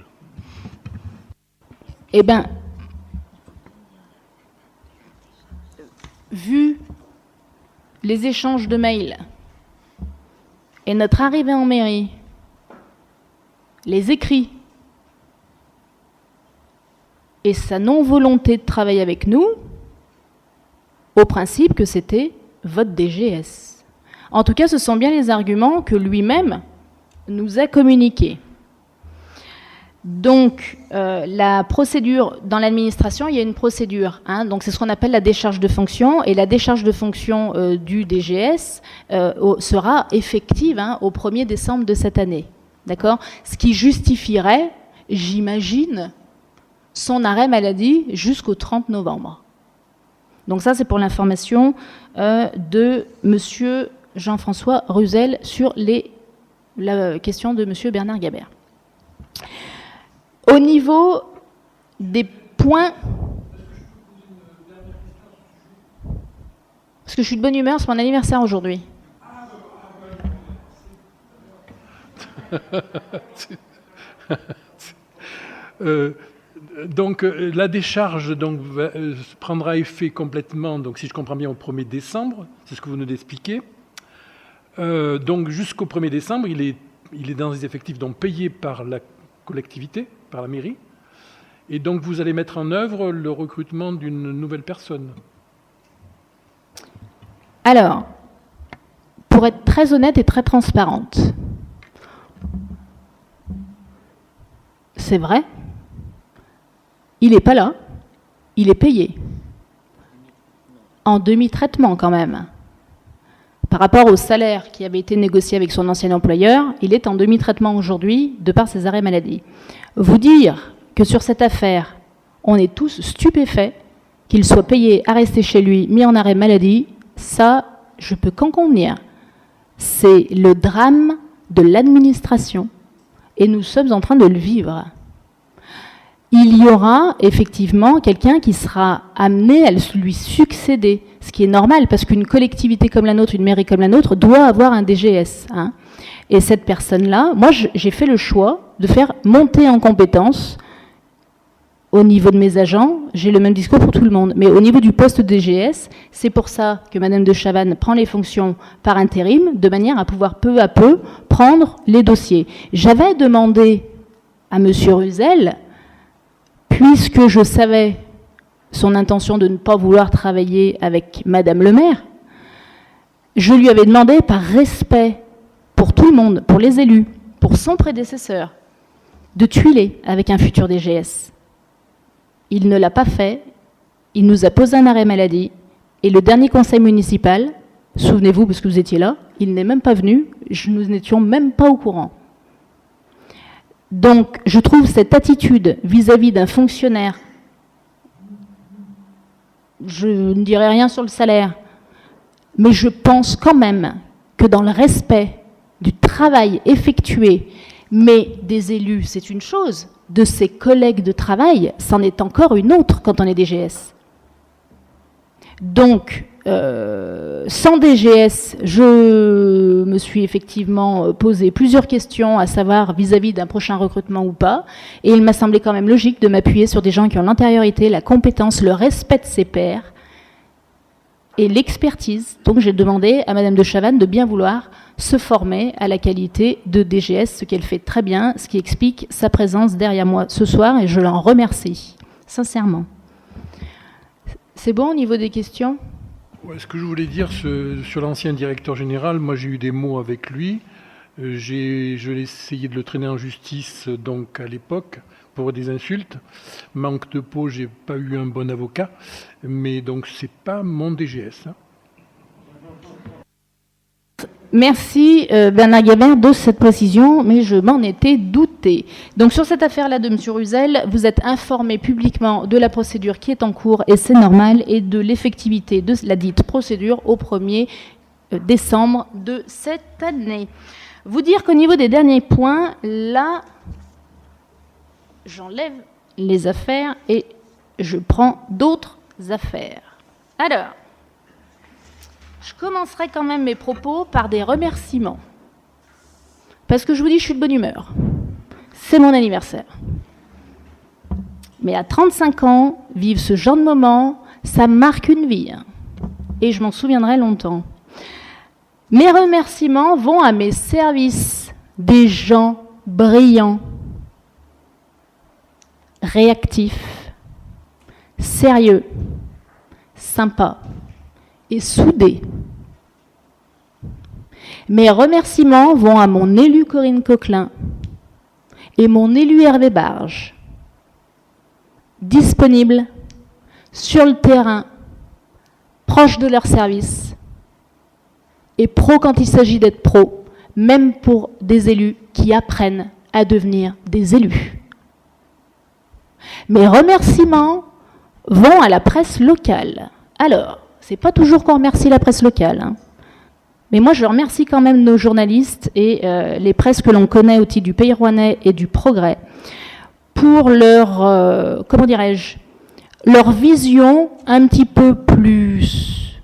Eh bien, vu les échanges de mails et notre arrivée en mairie, les écrits, et sa non-volonté de travailler avec nous, au principe que c'était votre DGS. En tout cas, ce sont bien les arguments que lui-même nous a communiqués. Donc, la procédure, dans l'administration, il y a une procédure. Hein, donc, c'est ce qu'on appelle la décharge de fonction. Et la décharge de fonction du DGS sera effective au 1er décembre de cette année. D'accord ? Ce qui justifierait, j'imagine, son arrêt maladie jusqu'au 30 novembre. Donc ça, c'est pour l'information de M. Jean-François Ruzel sur la question de M. Bernard Gabert. Au niveau des points... Parce que je suis de bonne humeur, c'est mon anniversaire aujourd'hui. Donc la décharge prendra effet complètement, donc si je comprends bien, au 1er décembre, c'est ce que vous nous expliquez. Donc jusqu'au 1er décembre, il est dans les effectifs donc payés par la collectivité, par la mairie. Et donc vous allez mettre en œuvre le recrutement d'une nouvelle personne. Alors, pour être très honnête et très transparente, c'est vrai, il n'est pas là, il est payé. En demi-traitement quand même. Par rapport au salaire qui avait été négocié avec son ancien employeur, il est en demi-traitement aujourd'hui de par ses arrêts maladie. Vous dire que sur cette affaire, on est tous stupéfaits, qu'il soit payé à rester chez lui, mis en arrêt maladie, ça, je peux qu'en convenir. C'est le drame de l'administration et nous sommes en train de le vivre. Il y aura effectivement quelqu'un qui sera amené à lui succéder, ce qui est normal parce qu'une collectivité comme la nôtre, une mairie comme la nôtre, doit avoir un DGS. Hein. Et cette personne-là, moi j'ai fait le choix de faire monter en compétence au niveau de mes agents, j'ai le même discours pour tout le monde, mais au niveau du poste DGS, c'est pour ça que Madame de Chavannes prend les fonctions par intérim, de manière à pouvoir peu à peu prendre les dossiers. J'avais demandé à Monsieur Ruzel, puisque je savais son intention de ne pas vouloir travailler avec Madame le maire, je lui avais demandé par respect pour tout le monde, pour les élus, pour son prédécesseur, de tuiler avec un futur DGS. Il ne l'a pas fait, il nous a posé un arrêt maladie, et le dernier conseil municipal, souvenez-vous parce que vous étiez là, il n'est même pas venu, nous n'étions même pas au courant. Donc, je trouve cette attitude vis-à-vis d'un fonctionnaire, je ne dirai rien sur le salaire, mais je pense quand même que dans le respect du travail effectué, mais des élus, c'est une chose, de ses collègues de travail, c'en est encore une autre quand on est DGS. Donc, sans DGS, je me suis effectivement posé plusieurs questions, à savoir vis-à-vis d'un prochain recrutement ou pas, et il m'a semblé quand même logique de m'appuyer sur des gens qui ont l'antériorité, la compétence, le respect de ses pairs et l'expertise. Donc j'ai demandé à Madame de Chavannes de bien vouloir se former à la qualité de DGS, ce qu'elle fait très bien, ce qui explique sa présence derrière moi ce soir, et je l'en remercie, sincèrement. C'est bon au niveau des questions ? Ouais, ce que je voulais dire sur l'ancien directeur général, moi j'ai eu des mots avec lui. Je l'ai essayé de le traîner en justice donc à l'époque pour des insultes. Manque de peau, j'ai pas eu un bon avocat, mais donc c'est pas mon DGS. Hein. Merci Bernard Guébert de cette précision, mais je m'en étais douté. Donc sur cette affaire-là de M. Ruzel, vous êtes informé publiquement de la procédure qui est en cours, et c'est normal, et de l'effectivité de la dite procédure au 1er décembre de cette année. Vous dire qu'au niveau des derniers points, là, j'enlève les affaires et je prends d'autres affaires. Alors, je commencerai quand même mes propos par des remerciements. Parce que je vous dis, je suis de bonne humeur. C'est mon anniversaire. Mais à 35 ans, vivre ce genre de moment, ça marque une vie. Et je m'en souviendrai longtemps. Mes remerciements vont à mes services, des gens brillants, réactifs, sérieux, sympas et soudés. Mes remerciements vont à mon élu Corinne Coquelin et mon élu Hervé Barge, disponibles sur le terrain, proches de leur service et pro quand il s'agit d'être pro, même pour des élus qui apprennent à devenir des élus. Mes remerciements vont à la presse locale. Alors, c'est pas toujours qu'on remercie la presse locale, hein. Mais moi je remercie quand même nos journalistes et les presses que l'on connaît au titre du Pays Rouennais et du Progrès pour leur, comment dirais-je, leur vision un petit peu plus,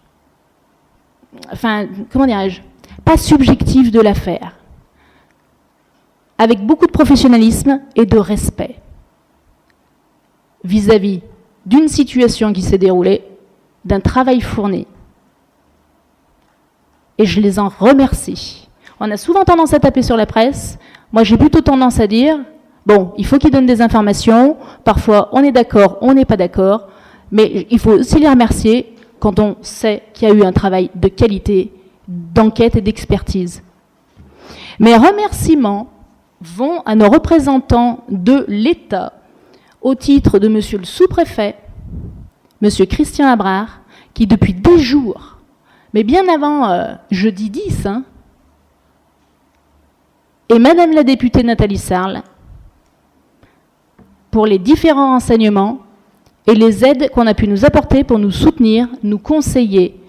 enfin, comment dirais-je, pas subjective de l'affaire, avec beaucoup de professionnalisme et de respect. vis-à-vis d'une situation qui s'est déroulée, d'un travail fourni. Et je les en remercie. On a souvent tendance à taper sur la presse. Moi, j'ai plutôt tendance à dire, bon, il faut qu'ils donnent des informations. Parfois, on est d'accord, on n'est pas d'accord. Mais il faut aussi les remercier quand on sait qu'il y a eu un travail de qualité, d'enquête et d'expertise. Mes remerciements vont à nos représentants de l'État au titre de Monsieur le sous-préfet, Monsieur Christian Abrard, qui depuis des jours, mais bien avant jeudi 10, et Madame la députée Nathalie Sarl, pour les différents renseignements et les aides qu'on a pu nous apporter pour nous soutenir, nous conseiller,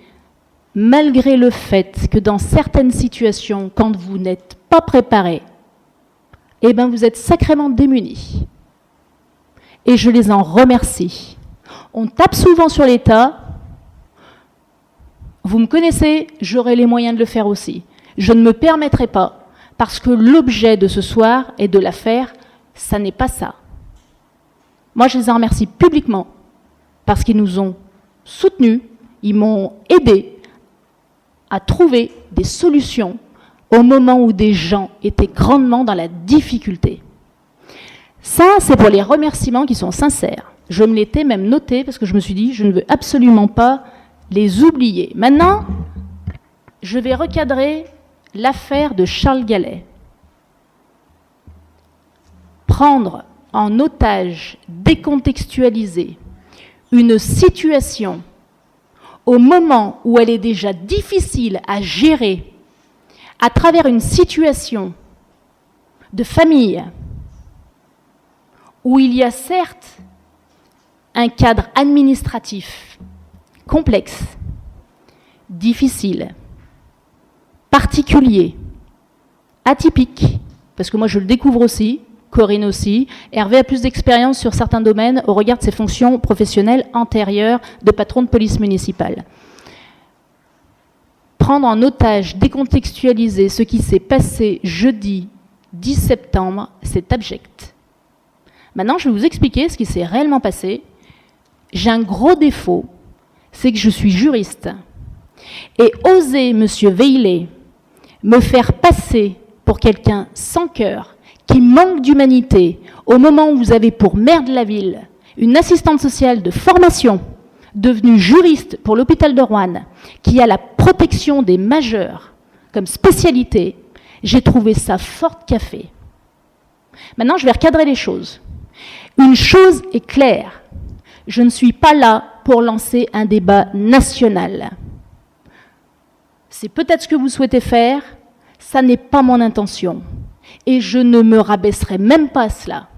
malgré le fait que dans certaines situations, quand vous n'êtes pas préparé, eh bien vous êtes sacrément démunis. Et je les en remercie. On tape souvent sur l'État. Vous me connaissez, j'aurai les moyens de le faire aussi. Je ne me permettrai pas, parce que l'objet de ce soir et de l'affaire, ça n'est pas ça. Moi, je les en remercie publiquement, parce qu'ils nous ont soutenus, ils m'ont aidé à trouver des solutions au moment où des gens étaient grandement dans la difficulté. Ça, c'est pour les remerciements qui sont sincères. Je me l'étais même noté parce que je me suis dit, je ne veux absolument pas les oublier. Maintenant, je vais recadrer l'affaire de Charles Gallet. Prendre en otage, décontextualiser une situation au moment où elle est déjà difficile à gérer à travers une situation de famille où il y a certes un cadre administratif complexe, difficile, particulier, atypique, parce que moi je le découvre aussi, Corinne aussi, Hervé a plus d'expérience sur certains domaines au regard de ses fonctions professionnelles antérieures de patron de police municipale. Prendre en otage, décontextualiser ce qui s'est passé jeudi 10 septembre, c'est abject. Maintenant, je vais vous expliquer ce qui s'est réellement passé. J'ai un gros défaut, c'est que je suis juriste. Et oser, monsieur Veillet, me faire passer pour quelqu'un sans cœur, qui manque d'humanité, au moment où vous avez pour maire de la ville une assistante sociale de formation, devenue juriste pour l'hôpital de Roanne, qui a la protection des majeurs comme spécialité, j'ai trouvé ça fort café. Maintenant, je vais recadrer les choses. Une chose est claire, je ne suis pas là pour lancer un débat national. C'est peut-être ce que vous souhaitez faire, ça n'est pas mon intention. Et je ne me rabaisserai même pas à cela.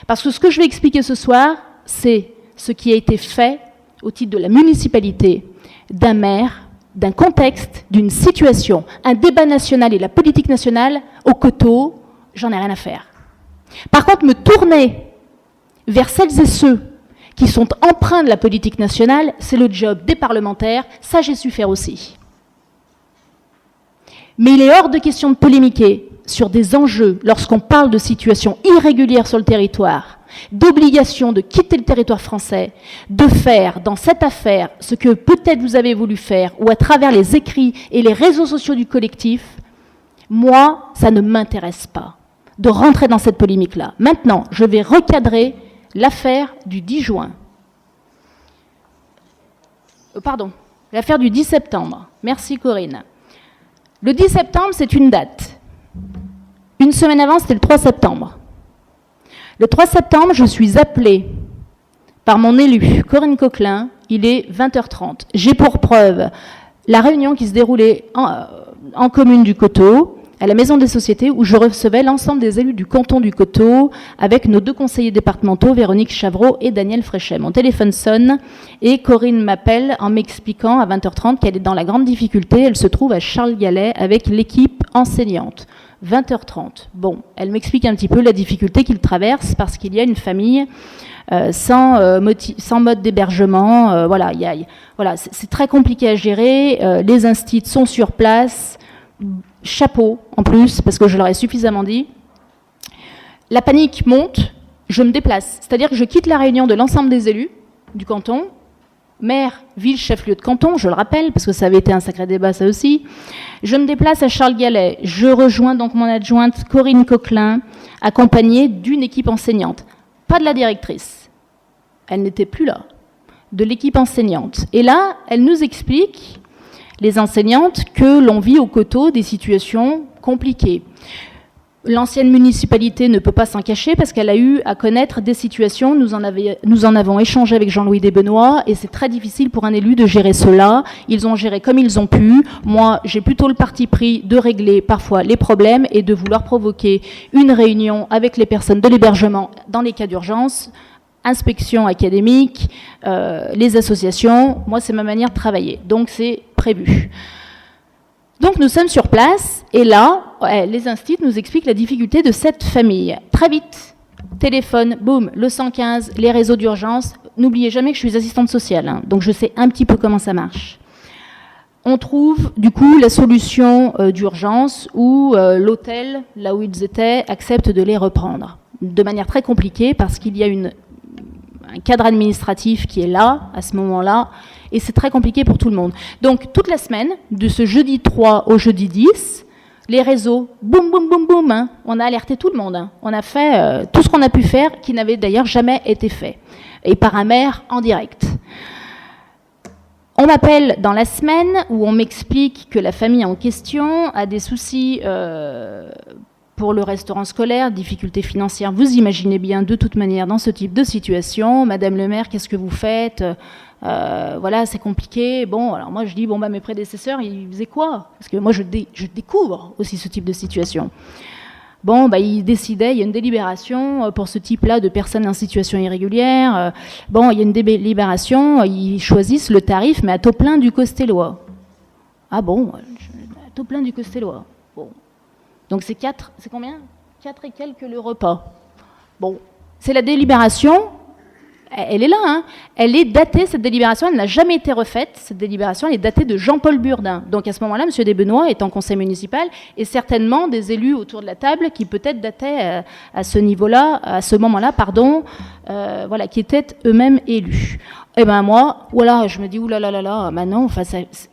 Parce que ce que je vais expliquer ce soir, c'est ce qui a été fait au titre de la municipalité, d'un maire, d'un contexte, d'une situation. Un débat national et la politique nationale, au coteau, j'en ai rien à faire. Par contre, me tourner vers celles et ceux qui sont empreints de la politique nationale, c'est le job des parlementaires, ça j'ai su faire aussi. Mais il est hors de question de polémiquer sur des enjeux lorsqu'on parle de situations irrégulières sur le territoire, d'obligation de quitter le territoire français, de faire dans cette affaire ce que peut-être vous avez voulu faire, ou à travers les écrits et les réseaux sociaux du collectif. Moi, ça ne m'intéresse pas de rentrer dans cette polémique-là. Maintenant, je vais recadrer l'affaire du 10 juin. L'affaire du 10 septembre. Merci Corinne. Le 10 septembre, c'est une date. Une semaine avant, c'était le 3 septembre. Le 3 septembre, je suis appelée par mon élue, Corinne Coquelin. Il est 20h30. J'ai pour preuve la réunion qui se déroulait en commune du Coteau, à la Maison des Sociétés, où je recevais l'ensemble des élus du canton du Coteau, avec nos 2 conseillers départementaux, Véronique Chavreau et Daniel Fréchet. Mon téléphone sonne et Corinne m'appelle en m'expliquant à 20h30 qu'elle est dans la grande difficulté. Elle se trouve à Charles Gallet avec l'équipe enseignante. 20h30. Bon, elle m'explique un petit peu la difficulté qu'il traverse parce qu'il y a une famille sans mode d'hébergement. Voilà, c'est très compliqué à gérer. Les instits sont sur place. Chapeau, en plus, parce que je leur ai suffisamment dit. La panique monte. je me déplace. C'est-à-dire que je quitte la réunion de l'ensemble des élus du canton, maire, ville, chef-lieu de canton, je le rappelle, parce que ça avait été un sacré débat, ça aussi. Je me déplace à Charles-Galais. Je rejoins donc mon adjointe Corinne Coquelin, accompagnée d'une équipe enseignante. Pas de la directrice. Elle n'était plus là. De l'équipe enseignante. Et là, elle nous explique, les enseignantes, que l'on vit au coteau des situations compliquées. L'ancienne municipalité ne peut pas s'en cacher parce qu'elle a eu à connaître des situations, nous en avons échangé avec Jean-Louis Desbenoît, et c'est très difficile pour un élu de gérer cela. Ils ont géré comme ils ont pu. Moi, j'ai plutôt le parti pris de régler parfois les problèmes et de vouloir provoquer une réunion avec les personnes de l'hébergement dans les cas d'urgence, inspection académique, les associations. Moi, c'est ma manière de travailler. Donc, c'est prévu. Donc nous sommes sur place et là, les instituts nous expliquent la difficulté de cette famille. Très vite, téléphone, boum, le 115, les réseaux d'urgence. N'oubliez jamais que je suis assistante sociale, hein, donc je sais un petit peu comment ça marche. On trouve du coup la solution d'urgence où l'hôtel, là où ils étaient, accepte de les reprendre. De manière très compliquée parce qu'il y a un cadre administratif qui est là, à ce moment-là, et c'est très compliqué pour tout le monde. Donc, toute la semaine, de ce jeudi 3 au jeudi 10, les réseaux, boum, boum, boum, boum, hein, on a alerté tout le monde. Hein. On a fait tout ce qu'on a pu faire, qui n'avait d'ailleurs jamais été fait, et par un maire en direct. On m'appelle dans la semaine où on m'explique que la famille en question a des soucis pour le restaurant scolaire, difficultés financières. Vous imaginez bien, de toute manière, dans ce type de situation, Madame le maire, qu'est-ce que vous faites ? Voilà, c'est compliqué. Bon, alors moi je dis, bon, bah, mes prédécesseurs, ils faisaient quoi ? Parce que moi je découvre aussi ce type de situation. Bon, bah, ils décidaient, il y a une délibération pour ce type-là de personnes en situation irrégulière. Bon, il y a une délibération, ils choisissent le tarif, mais à taux plein du Costellois. Ah bon, à taux plein du Costellois. Bon. Donc c'est combien ? 4 et quelques le repas. Bon, c'est la délibération. Elle est là, hein. Elle est datée, cette délibération, elle n'a jamais été refaite. Cette délibération, elle est datée de Jean-Paul Burdin. Donc à ce moment-là, M. Desbenoît est en conseil municipal et certainement des élus autour de la table qui peut-être dataient à ce niveau-là, à ce moment-là, pardon, voilà, qui étaient eux-mêmes élus. Eh ben moi, voilà, je me dis, oulala, maintenant, enfin,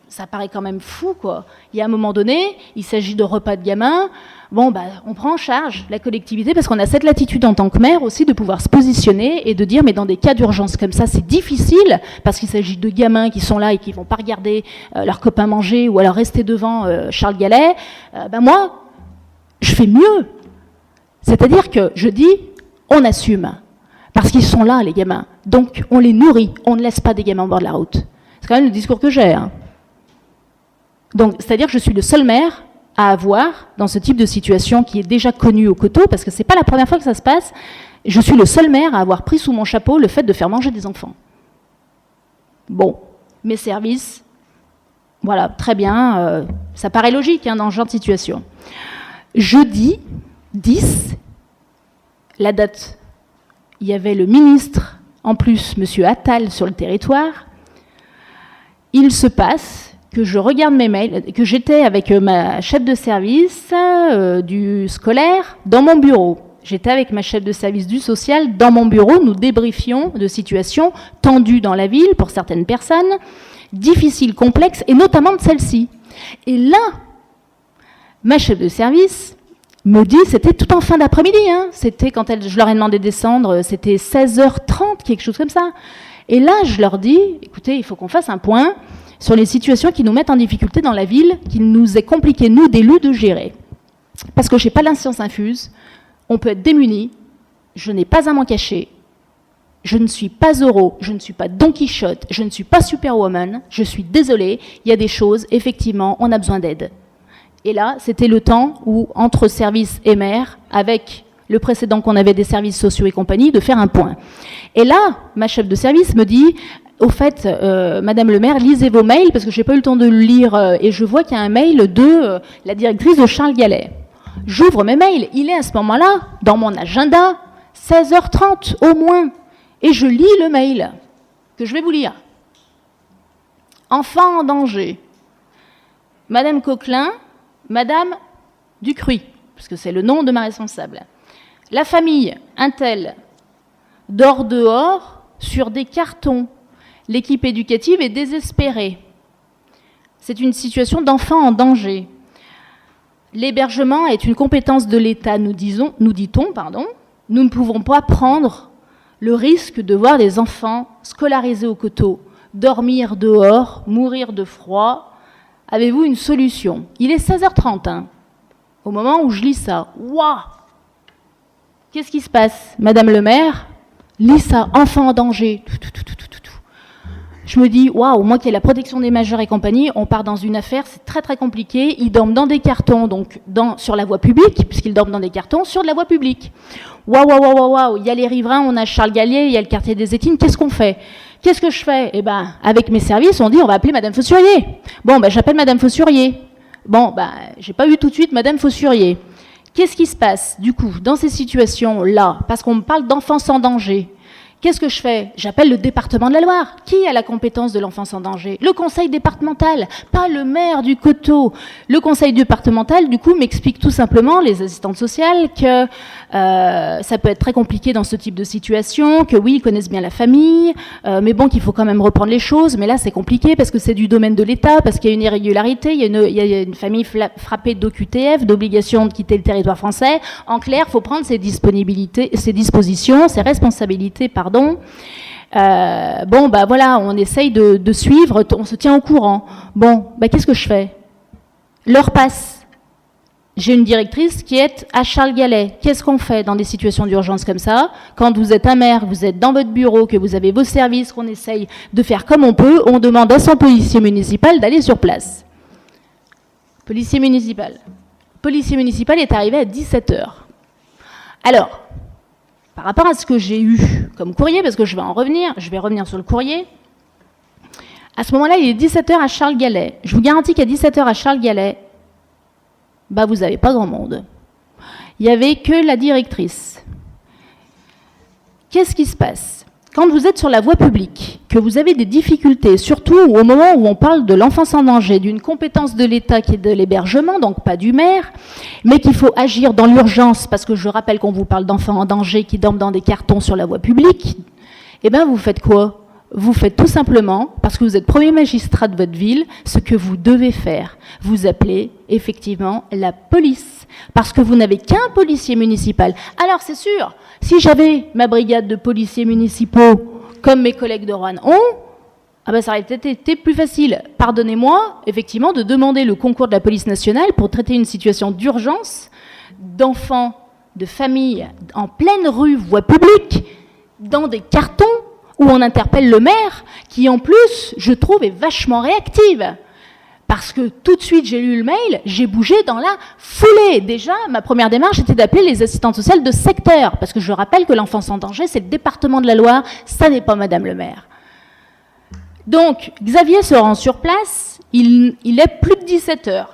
ça paraît quand même fou, quoi. Il y a un moment donné, il s'agit de repas de gamins. Bon, bah, on prend en charge la collectivité parce qu'on a cette latitude en tant que maire aussi de pouvoir se positionner et de dire, mais dans des cas d'urgence comme ça, c'est difficile parce qu'il s'agit de gamins qui sont là et qui vont pas regarder leurs copains manger ou alors rester devant Charles Galais. Ben moi, je fais mieux. C'est-à-dire que je dis, on assume. Parce qu'ils sont là, les gamins. Donc, on les nourrit. On ne laisse pas des gamins au bord de la route. C'est quand même le discours que j'ai. Hein. Donc, c'est-à-dire que je suis le seul maire à avoir, dans ce type de situation qui est déjà connu au coteau, parce que c'est pas la première fois que ça se passe, je suis le seul maire à avoir pris sous mon chapeau le fait de faire manger des enfants. Bon, mes services, voilà, très bien, ça paraît logique hein, dans ce genre de situation. Jeudi 10, la date, il y avait le ministre, en plus, M. Attal, sur le territoire. Il se passe que je regarde mes mails, que j'étais avec ma chef de service du scolaire dans mon bureau. J'étais avec ma chef de service du social dans mon bureau. Nous débriefions de situations tendues dans la ville pour certaines personnes, difficiles, complexes, et notamment de celle-ci. Et là, ma chef de service me dit, c'était tout en fin d'après-midi, hein, c'était quand je leur ai demandé de descendre, c'était 16h30, quelque chose comme ça. Et là, je leur dis, écoutez, il faut qu'on fasse un point sur les situations qui nous mettent en difficulté dans la ville, qu'il nous est compliqué, nous, d'élus, de gérer. Parce que je n'ai pas la science infuse, on peut être démuni, je n'ai pas à m'en cacher, je ne suis pas Zorro, je ne suis pas Don Quichotte, je ne suis pas Superwoman, je suis désolée, il y a des choses, effectivement, on a besoin d'aide. Et là, c'était le temps où, entre service et maire, avec le précédent qu'on avait des services sociaux et compagnie, de faire un point. Et là, ma chef de service me dit, au fait, Madame le maire, lisez vos mails, parce que je n'ai pas eu le temps de le lire, et je vois qu'il y a un mail de la directrice de Charles Galais. J'ouvre mes mails, il est à ce moment-là, dans mon agenda, 16h30 au moins, et je lis le mail, que je vais vous lire. Enfant en danger. Madame Coquelin, Madame Ducruy, parce que c'est le nom de ma responsable. La famille, un tel, dort dehors sur des cartons. L'équipe éducative est désespérée. C'est une situation d'enfant en danger. L'hébergement est une compétence de l'État, nous dit-on. Nous ne pouvons pas prendre le risque de voir des enfants scolarisés au coteau, dormir dehors, mourir de froid. Avez-vous une solution? Il est 16h30, au moment où je lis ça. Waouh! Qu'est-ce qui se passe? Madame le maire lit ça, enfant en danger. Je me dis, waouh, moi qui ai la protection des majeurs et compagnie, on part dans une affaire, c'est très très compliqué. Ils dorment dans des cartons, donc sur la voie publique, puisqu'ils dorment dans des cartons sur de la voie publique. Waouh, il y a les riverains, on a Charles Gallier, il y a le quartier des Étines, qu'est-ce qu'on fait? Qu'est-ce que je fais? Eh ben, avec mes services, on dit, on va appeler Madame Fossurier. Bon, ben, j'appelle Madame Fossurier. Bon, ben, j'ai pas eu tout de suite Madame Fossurier. Qu'est-ce qui se passe, du coup, dans ces situations-là? Parce qu'on me parle d'enfants en danger. Qu'est-ce que je fais? J'appelle le département de la Loire. Qui a la compétence de l'enfance en danger? Le conseil départemental, pas le maire du coteau. Le conseil départemental, du coup, m'explique tout simplement, les assistantes sociales, que ça peut être très compliqué dans ce type de situation, que oui, ils connaissent bien la famille, mais bon, qu'il faut quand même reprendre les choses. Mais là, c'est compliqué parce que c'est du domaine de l'État, parce qu'il y a une irrégularité, il y a une famille frappée d'OQTF, d'obligation de quitter le territoire français. En clair, il faut prendre ses dispositions, ses responsabilités, bon, bah voilà, on essaye de suivre, on se tient au courant. Bon, bah qu'est-ce que je fais? L'heure passe. J'ai une directrice qui est à Charles Gallet. Qu'est-ce qu'on fait dans des situations d'urgence comme ça? Quand vous êtes un maire, vous êtes dans votre bureau, que vous avez vos services, qu'on essaye de faire comme on peut, on demande à son policier municipal d'aller sur place. Policier municipal. Policier municipal est arrivé à 17h. Alors, par rapport à ce que j'ai eu comme courrier, parce que je vais revenir sur le courrier, à ce moment-là, il est 17h à Charles Gallet. Je vous garantis qu'à 17h à Charles Gallet, bah vous n'avez pas grand monde. Il n'y avait que la directrice. Qu'est-ce qui se passe? Quand vous êtes sur la voie publique, que vous avez des difficultés, surtout au moment où on parle de l'enfance en danger, d'une compétence de l'État qui est de l'hébergement, donc pas du maire, mais qu'il faut agir dans l'urgence, parce que je rappelle qu'on vous parle d'enfants en danger qui dorment dans des cartons sur la voie publique, eh bien vous faites quoi? Vous faites tout simplement, parce que vous êtes premier magistrat de votre ville, ce que vous devez faire. Vous appelez effectivement la police, parce que vous n'avez qu'un policier municipal. Alors c'est sûr, si j'avais ma brigade de policiers municipaux, comme mes collègues de Roanne ont, ah ben ça aurait peut-être été plus facile. Pardonnez-moi, effectivement, de demander le concours de la police nationale pour traiter une situation d'urgence d'enfants, de familles en pleine rue, voie publique, dans des cartons, où on interpelle le maire, qui en plus, je trouve, est vachement réactive. Parce que tout de suite, j'ai lu le mail, j'ai bougé dans la foulée. Déjà, ma première démarche était d'appeler les assistantes sociales de secteur, parce que je rappelle que l'enfance en danger, c'est le département de la Loire, ça n'est pas Madame le maire. Donc, Xavier se rend sur place, il est plus de 17h.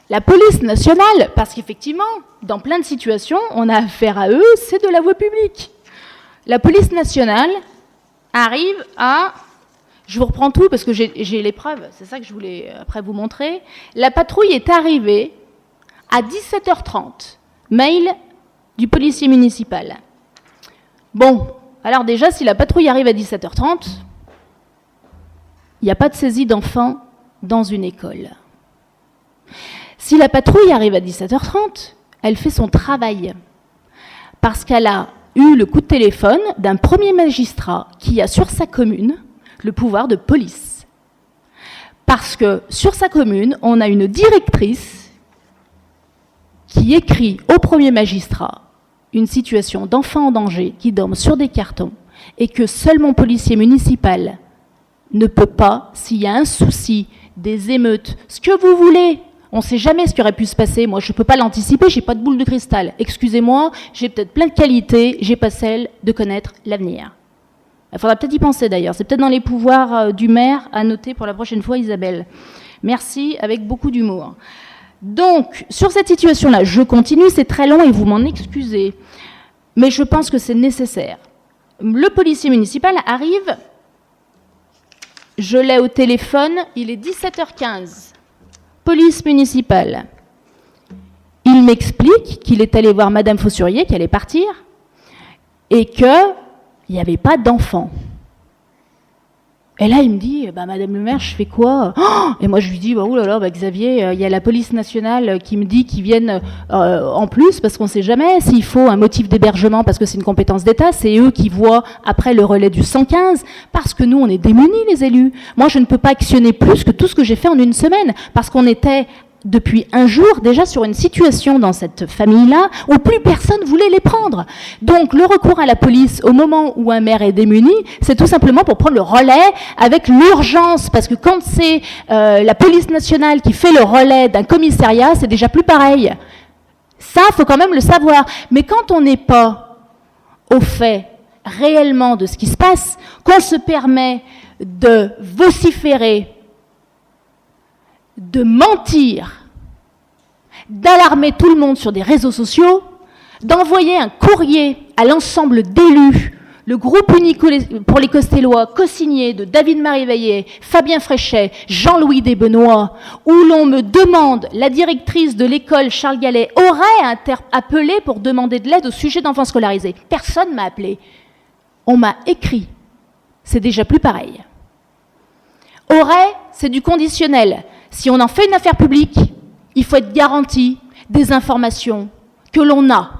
La police nationale, parce qu'effectivement, dans plein de situations, on a affaire à eux, c'est de la voie publique. La police nationale arrive à... Je vous reprends tout parce que j'ai les preuves, c'est ça que je voulais après vous montrer. La patrouille est arrivée à 17h30. Mail du policier municipal. Bon, alors déjà, si la patrouille arrive à 17h30, il n'y a pas de saisie d'enfants dans une école. Si la patrouille arrive à 17h30, elle fait son travail. Parce qu'elle a eu le coup de téléphone d'un premier magistrat qui a sur sa commune le pouvoir de police. Parce que sur sa commune, on a une directrice qui écrit au premier magistrat une situation d'enfant en danger qui dorment sur des cartons et que seul mon policier municipal ne peut pas, s'il y a un souci, des émeutes, ce que vous voulez. On ne sait jamais ce qui aurait pu se passer. Moi, je ne peux pas l'anticiper, je n'ai pas de boule de cristal. Excusez-moi, j'ai peut-être plein de qualités, j'ai pas celle de connaître l'avenir. Il faudra peut-être y penser d'ailleurs. C'est peut-être dans les pouvoirs du maire à noter pour la prochaine fois, Isabelle. Merci, avec beaucoup d'humour. Donc, sur cette situation-là, je continue, c'est très long et vous m'en excusez. Mais je pense que c'est nécessaire. Le policier municipal arrive, je l'ai au téléphone, il est 17h15. Police municipale. Il m'explique qu'il est allé voir Madame Fossurier, qui allait partir. et qu'il n'y avait pas d'enfants. Et là, il me dit, Madame le maire, je fais quoi? Et moi, je lui dis, Xavier, il y a la police nationale qui me dit qu'ils viennent en plus, parce qu'on ne sait jamais s'il faut un motif d'hébergement, parce que c'est une compétence d'État, c'est eux qui voient après le relais du 115, parce que nous, on est démunis, les élus. Moi, je ne peux pas actionner plus que tout ce que j'ai fait en une semaine, parce qu'on était depuis un jour déjà sur une situation dans cette famille-là où plus personne voulait les prendre. Donc le recours à la police au moment où un maire est démuni, c'est tout simplement pour prendre le relais avec l'urgence, parce que quand c'est la police nationale qui fait le relais d'un commissariat, c'est déjà plus pareil. Ça, il faut quand même le savoir. Mais quand on n'est pas au fait réellement de ce qui se passe, qu'on se permet de vociférer, de mentir, d'alarmer tout le monde sur des réseaux sociaux, d'envoyer un courrier à l'ensemble d'élus, le groupe uni pour les Costellois, co-signé de David Mariveillé, Fabien Fréchet, Jean-Louis Desbenoît, où l'on me demande, la directrice de l'école Charles Gallet aurait appelé pour demander de l'aide au sujet d'enfants scolarisés. Personne m'a appelé. On m'a écrit. C'est déjà plus pareil. Aurait, c'est du conditionnel. Si on en fait une affaire publique, il faut être garanti des informations que l'on a.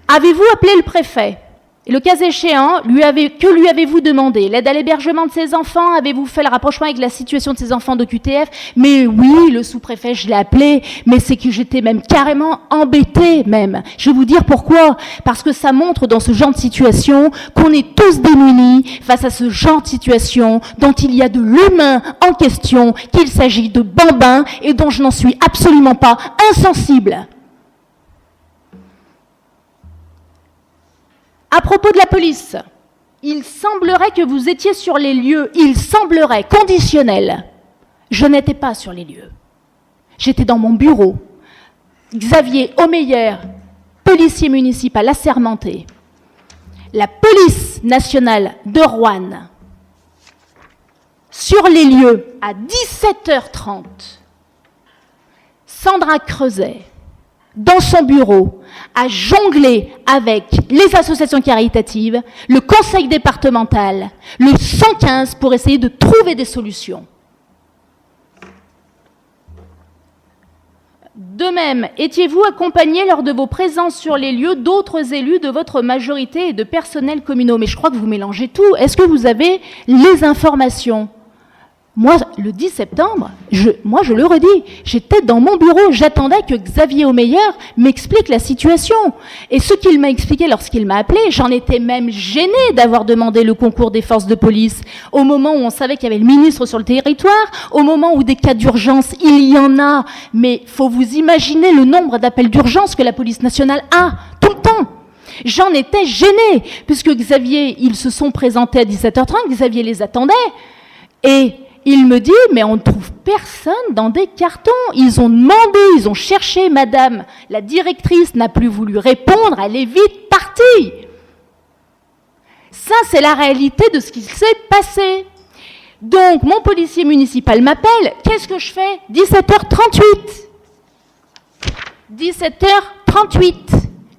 Avez-vous appelé le préfet? Et le cas échéant, que lui avez-vous demandé? L'aide à l'hébergement de ses enfants? Avez-vous fait le rapprochement avec la situation de ses enfants d'OQTF? Mais oui, le sous-préfet, je l'ai appelé, mais c'est que j'étais même carrément embêtée même. Je vais vous dire pourquoi. Parce que ça montre dans ce genre de situation qu'on est tous démunis face à ce genre de situation dont il y a de l'humain en question, qu'il s'agit de bambins et dont je n'en suis absolument pas insensible. À propos de la police, il semblerait que vous étiez sur les lieux. Il semblerait, conditionnel. Je n'étais pas sur les lieux. J'étais dans mon bureau. Xavier Omeyer, policier municipal assermenté. La police nationale de Roanne, sur les lieux, à 17h30. Sandra Creuset, dans son bureau, à jongler avec les associations caritatives, le conseil départemental, le 115 pour essayer de trouver des solutions. De même, étiez-vous accompagné lors de vos présences sur les lieux d'autres élus de votre majorité et de personnels communaux? Mais je crois que vous mélangez tout. Est-ce que vous avez les informations? Moi, le 10 septembre, je le redis, j'étais dans mon bureau, j'attendais que Xavier Omeyer m'explique la situation. Et ce qu'il m'a expliqué lorsqu'il m'a appelé, j'en étais même gênée d'avoir demandé le concours des forces de police. Au moment où on savait qu'il y avait le ministre sur le territoire, au moment où des cas d'urgence, il y en a. Mais il faut vous imaginer le nombre d'appels d'urgence que la police nationale a, tout le temps. J'en étais gênée, puisque Xavier, ils se sont présentés à 17h30, Xavier les attendait. Et il me dit, mais on ne trouve personne dans des cartons. Ils ont demandé, ils ont cherché, madame. La directrice n'a plus voulu répondre, elle est vite partie. Ça, c'est la réalité de ce qui s'est passé. Donc, mon policier municipal m'appelle. Qu'est-ce que je fais? 17h38. 17h38.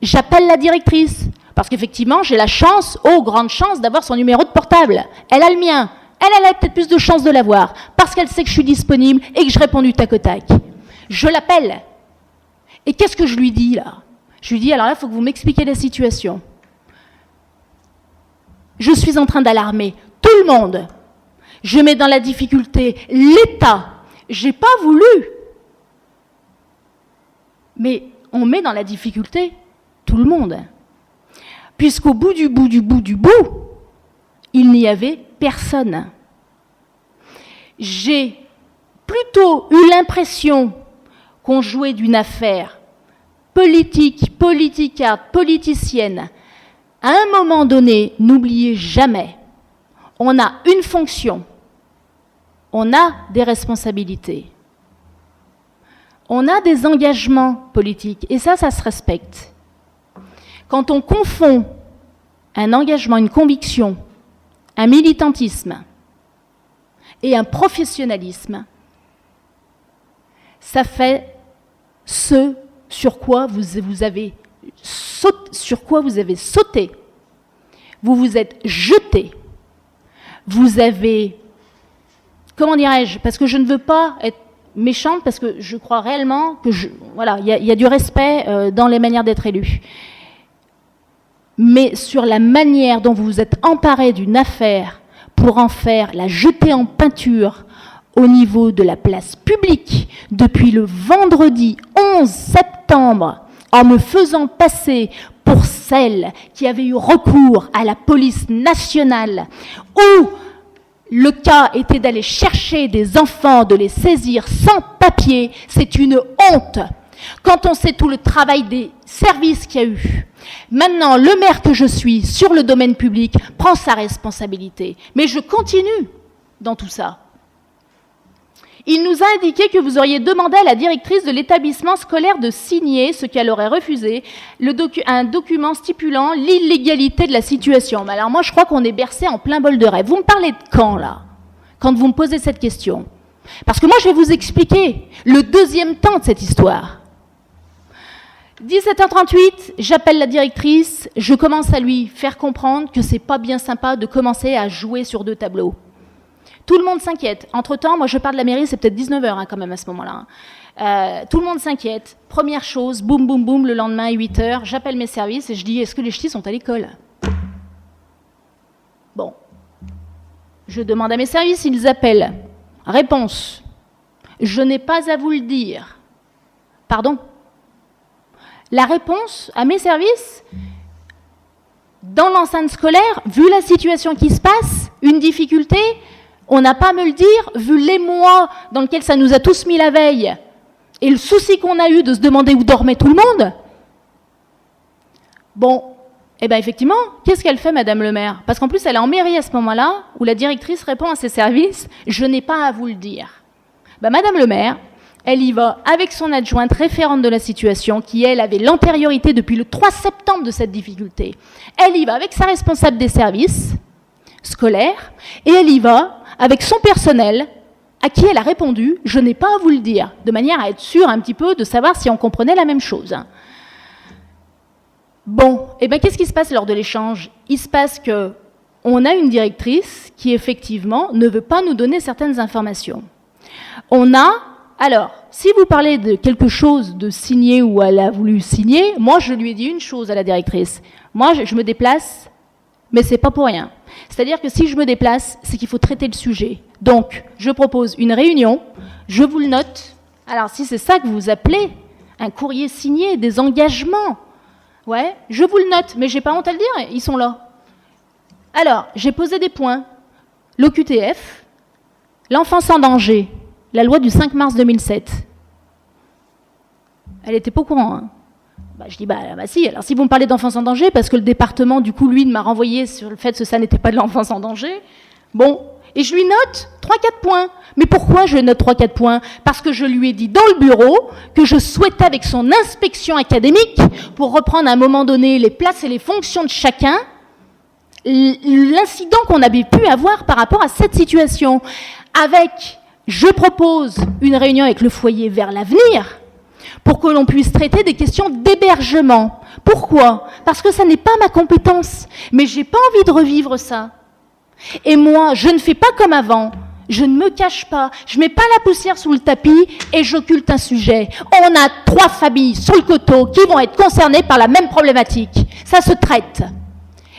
J'appelle la directrice. Parce qu'effectivement, j'ai la chance, grande chance, d'avoir son numéro de portable. Elle a le mien. Elle a peut-être plus de chances de l'avoir, parce qu'elle sait que je suis disponible et que je réponds du tac au tac. Je l'appelle. Et qu'est-ce que je lui dis, là? Je lui dis, alors là, il faut que vous m'expliquiez la situation. Je suis en train d'alarmer tout le monde. Je mets dans la difficulté l'État. J'ai pas voulu. Mais on met dans la difficulté tout le monde. Puisqu'au bout du bout, il n'y avait personne. J'ai plutôt eu l'impression qu'on jouait d'une affaire politique, politicarde, politicienne. À un moment donné, n'oubliez jamais, on a une fonction, on a des responsabilités, on a des engagements politiques, et ça se respecte. Quand on confond un engagement, une conviction, un militantisme et un professionnalisme, sur sur quoi vous avez sauté. Vous vous êtes jeté. Vous avez, comment dirais-je, parce que je ne veux pas être méchante, parce que je crois réellement que il y a du respect dans les manières d'être élu. Mais sur la manière dont vous vous êtes emparé d'une affaire pour la jeter en peinture au niveau de la place publique depuis le vendredi 11 septembre, en me faisant passer pour celle qui avait eu recours à la police nationale, où le cas était d'aller chercher des enfants, de les saisir sans papier, c'est une honte. Quand on sait tout le travail des services qu'il y a eu. Maintenant, le maire que je suis, sur le domaine public, prend sa responsabilité. Mais je continue dans tout ça. Il nous a indiqué que vous auriez demandé à la directrice de l'établissement scolaire de signer, ce qu'elle aurait refusé, un document stipulant l'illégalité de la situation. Mais alors moi, je crois qu'on est bercé en plein bol de rêve. Vous me parlez de quand, là, quand vous me posez cette question? Parce que moi, je vais vous expliquer le deuxième temps de cette histoire. 17h38, j'appelle la directrice, je commence à lui faire comprendre que c'est pas bien sympa de commencer à jouer sur deux tableaux. Tout le monde s'inquiète. Entre-temps, moi je pars de la mairie, c'est peut-être 19h quand même à ce moment-là. Tout le monde s'inquiète. Première chose, boum, boum, boum, le lendemain à 8h, j'appelle mes services et je dis, est-ce que les ch'tis sont à l'école? Bon. Je demande à mes services, ils appellent. Réponse. Je n'ai pas à vous le dire. Pardon? La réponse à mes services, dans l'enceinte scolaire, vu la situation qui se passe, une difficulté, on n'a pas à me le dire, vu l'émoi dans lequel ça nous a tous mis la veille, et le souci qu'on a eu de se demander où dormait tout le monde. Bon, eh bien effectivement, qu'est-ce qu'elle fait, Madame le maire? Parce qu'en plus, elle est en mairie à ce moment-là, où la directrice répond à ses services, je n'ai pas à vous le dire. Ben, Madame le maire, elle y va avec son adjointe référente de la situation, qui, elle, avait l'antériorité depuis le 3 septembre de cette difficulté. Elle y va avec sa responsable des services scolaires, et elle y va avec son personnel, à qui elle a répondu « Je n'ai pas à vous le dire », de manière à être sûre un petit peu de savoir si on comprenait la même chose. Bon, et bien qu'est-ce qui se passe lors de l'échange? Il se passe qu'on a une directrice qui, effectivement, ne veut pas nous donner certaines informations. Alors, si vous parlez de quelque chose de signé ou elle a voulu signer, moi, je lui ai dit une chose à la directrice. Moi, je me déplace, mais c'est pas pour rien. C'est-à-dire que si je me déplace, c'est qu'il faut traiter le sujet. Donc, je propose une réunion, je vous le note. Alors, si c'est ça que vous appelez un courrier signé, des engagements, ouais, je vous le note, mais j'ai pas honte à le dire, ils sont là. Alors, j'ai posé des points. L'OQTF, l'enfance en danger, la loi du 5 mars 2007. Elle n'était pas au courant. Hein. Je dis, bah si, alors si vous me parlez d'enfance en danger, parce que le département, du coup, lui, m'a renvoyé sur le fait que ça n'était pas de l'enfance en danger. Bon, et je lui note 3-4 points. Mais pourquoi je note 3-4 points? Parce que je lui ai dit dans le bureau que je souhaitais, avec son inspection académique, pour reprendre à un moment donné les places et les fonctions de chacun, l'incident qu'on avait pu avoir par rapport à cette situation. Je propose une réunion avec le foyer vers l'avenir pour que l'on puisse traiter des questions d'hébergement. Pourquoi? Parce que ça n'est pas ma compétence, mais j'ai pas envie de revivre ça. Et moi, je ne fais pas comme avant, je ne me cache pas, je mets pas la poussière sous le tapis et j'occulte un sujet. On a 3 familles sur le coteau qui vont être concernées par la même problématique. Ça se traite.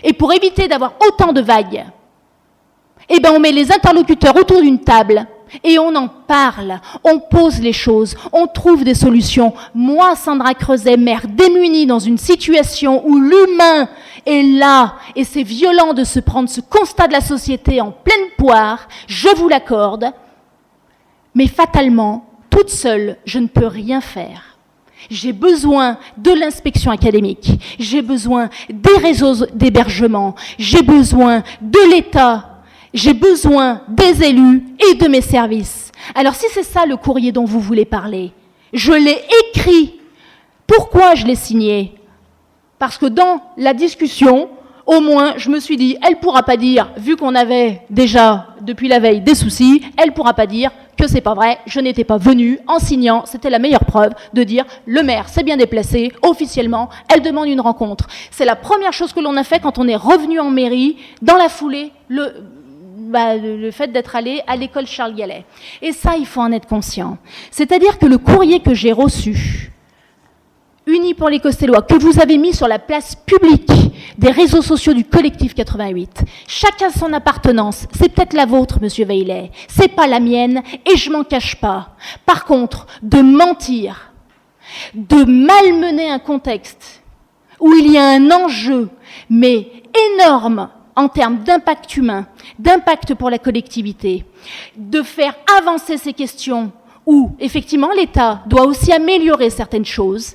Et pour éviter d'avoir autant de vagues, eh ben on met les interlocuteurs autour d'une table et on en parle, on pose les choses, on trouve des solutions. Moi, Sandra Creuset, maire démunie dans une situation où l'humain est là et c'est violent de se prendre ce constat de la société en pleine poire, je vous l'accorde, mais fatalement, toute seule, je ne peux rien faire. J'ai besoin de l'inspection académique, j'ai besoin des réseaux d'hébergement, j'ai besoin de l'État, j'ai besoin des élus et de mes services. Alors si c'est ça le courrier dont vous voulez parler, je l'ai écrit. Pourquoi je l'ai signé? Parce que dans la discussion, au moins, je me suis dit, elle ne pourra pas dire, vu qu'on avait déjà, depuis la veille, des soucis, elle ne pourra pas dire que c'est pas vrai, je n'étais pas venue en signant, c'était la meilleure preuve de dire le maire s'est bien déplacé, officiellement, elle demande une rencontre. C'est la première chose que l'on a fait quand on est revenu en mairie, dans la foulée, le fait d'être allé à l'école Charles Gallet. Et ça, il faut en être conscient. C'est-à-dire que le courrier que j'ai reçu, Unis pour les Costellois, que vous avez mis sur la place publique des réseaux sociaux du collectif 88, chacun son appartenance, c'est peut-être la vôtre, monsieur Veillet, c'est pas la mienne, et je m'en cache pas. Par contre, de mentir, de malmener un contexte où il y a un enjeu, mais énorme, en termes d'impact humain, d'impact pour la collectivité, de faire avancer ces questions où, effectivement, l'État doit aussi améliorer certaines choses.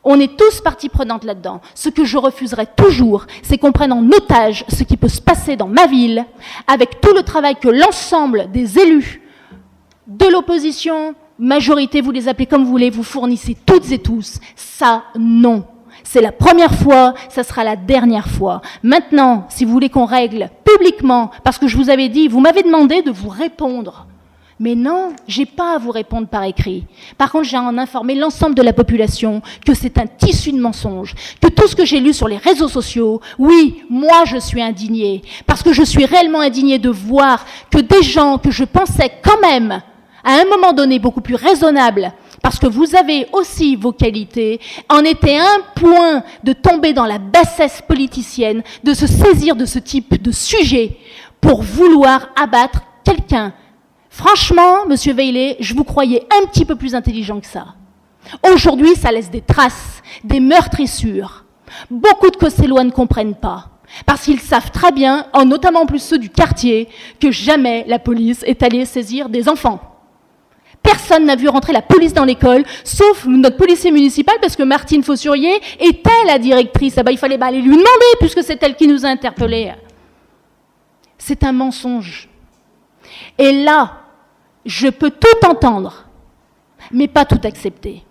On est tous partie prenante là-dedans. Ce que je refuserai toujours, c'est qu'on prenne en otage ce qui peut se passer dans ma ville, avec tout le travail que l'ensemble des élus de l'opposition, majorité, vous les appelez comme vous voulez, vous fournissez toutes et tous. Ça, non. C'est la première fois, ça sera la dernière fois. Maintenant, si vous voulez qu'on règle publiquement, parce que je vous avais dit, vous m'avez demandé de vous répondre. Mais non, j'ai pas à vous répondre par écrit. Par contre, j'ai à en informer l'ensemble de la population que c'est un tissu de mensonges, que tout ce que j'ai lu sur les réseaux sociaux, oui, moi je suis indignée, parce que je suis réellement indignée de voir que des gens que je pensais quand même, à un moment donné, beaucoup plus raisonnables, parce que vous avez aussi vos qualités, en étaient un point de tomber dans la bassesse politicienne, de se saisir de ce type de sujet pour vouloir abattre quelqu'un. Franchement, monsieur Veillet, je vous croyais un petit peu plus intelligent que ça. Aujourd'hui, ça laisse des traces, des meurtrissures. Beaucoup de Costellois ne comprennent pas, parce qu'ils savent très bien, notamment en plus ceux du quartier, que jamais la police est allée saisir des enfants. Personne n'a vu rentrer la police dans l'école, sauf notre policier municipal, parce que Martine Fossurier était la directrice. Ah ben, il fallait aller lui demander, puisque c'est elle qui nous a interpellés. C'est un mensonge. Et là, je peux tout entendre, mais pas tout accepter.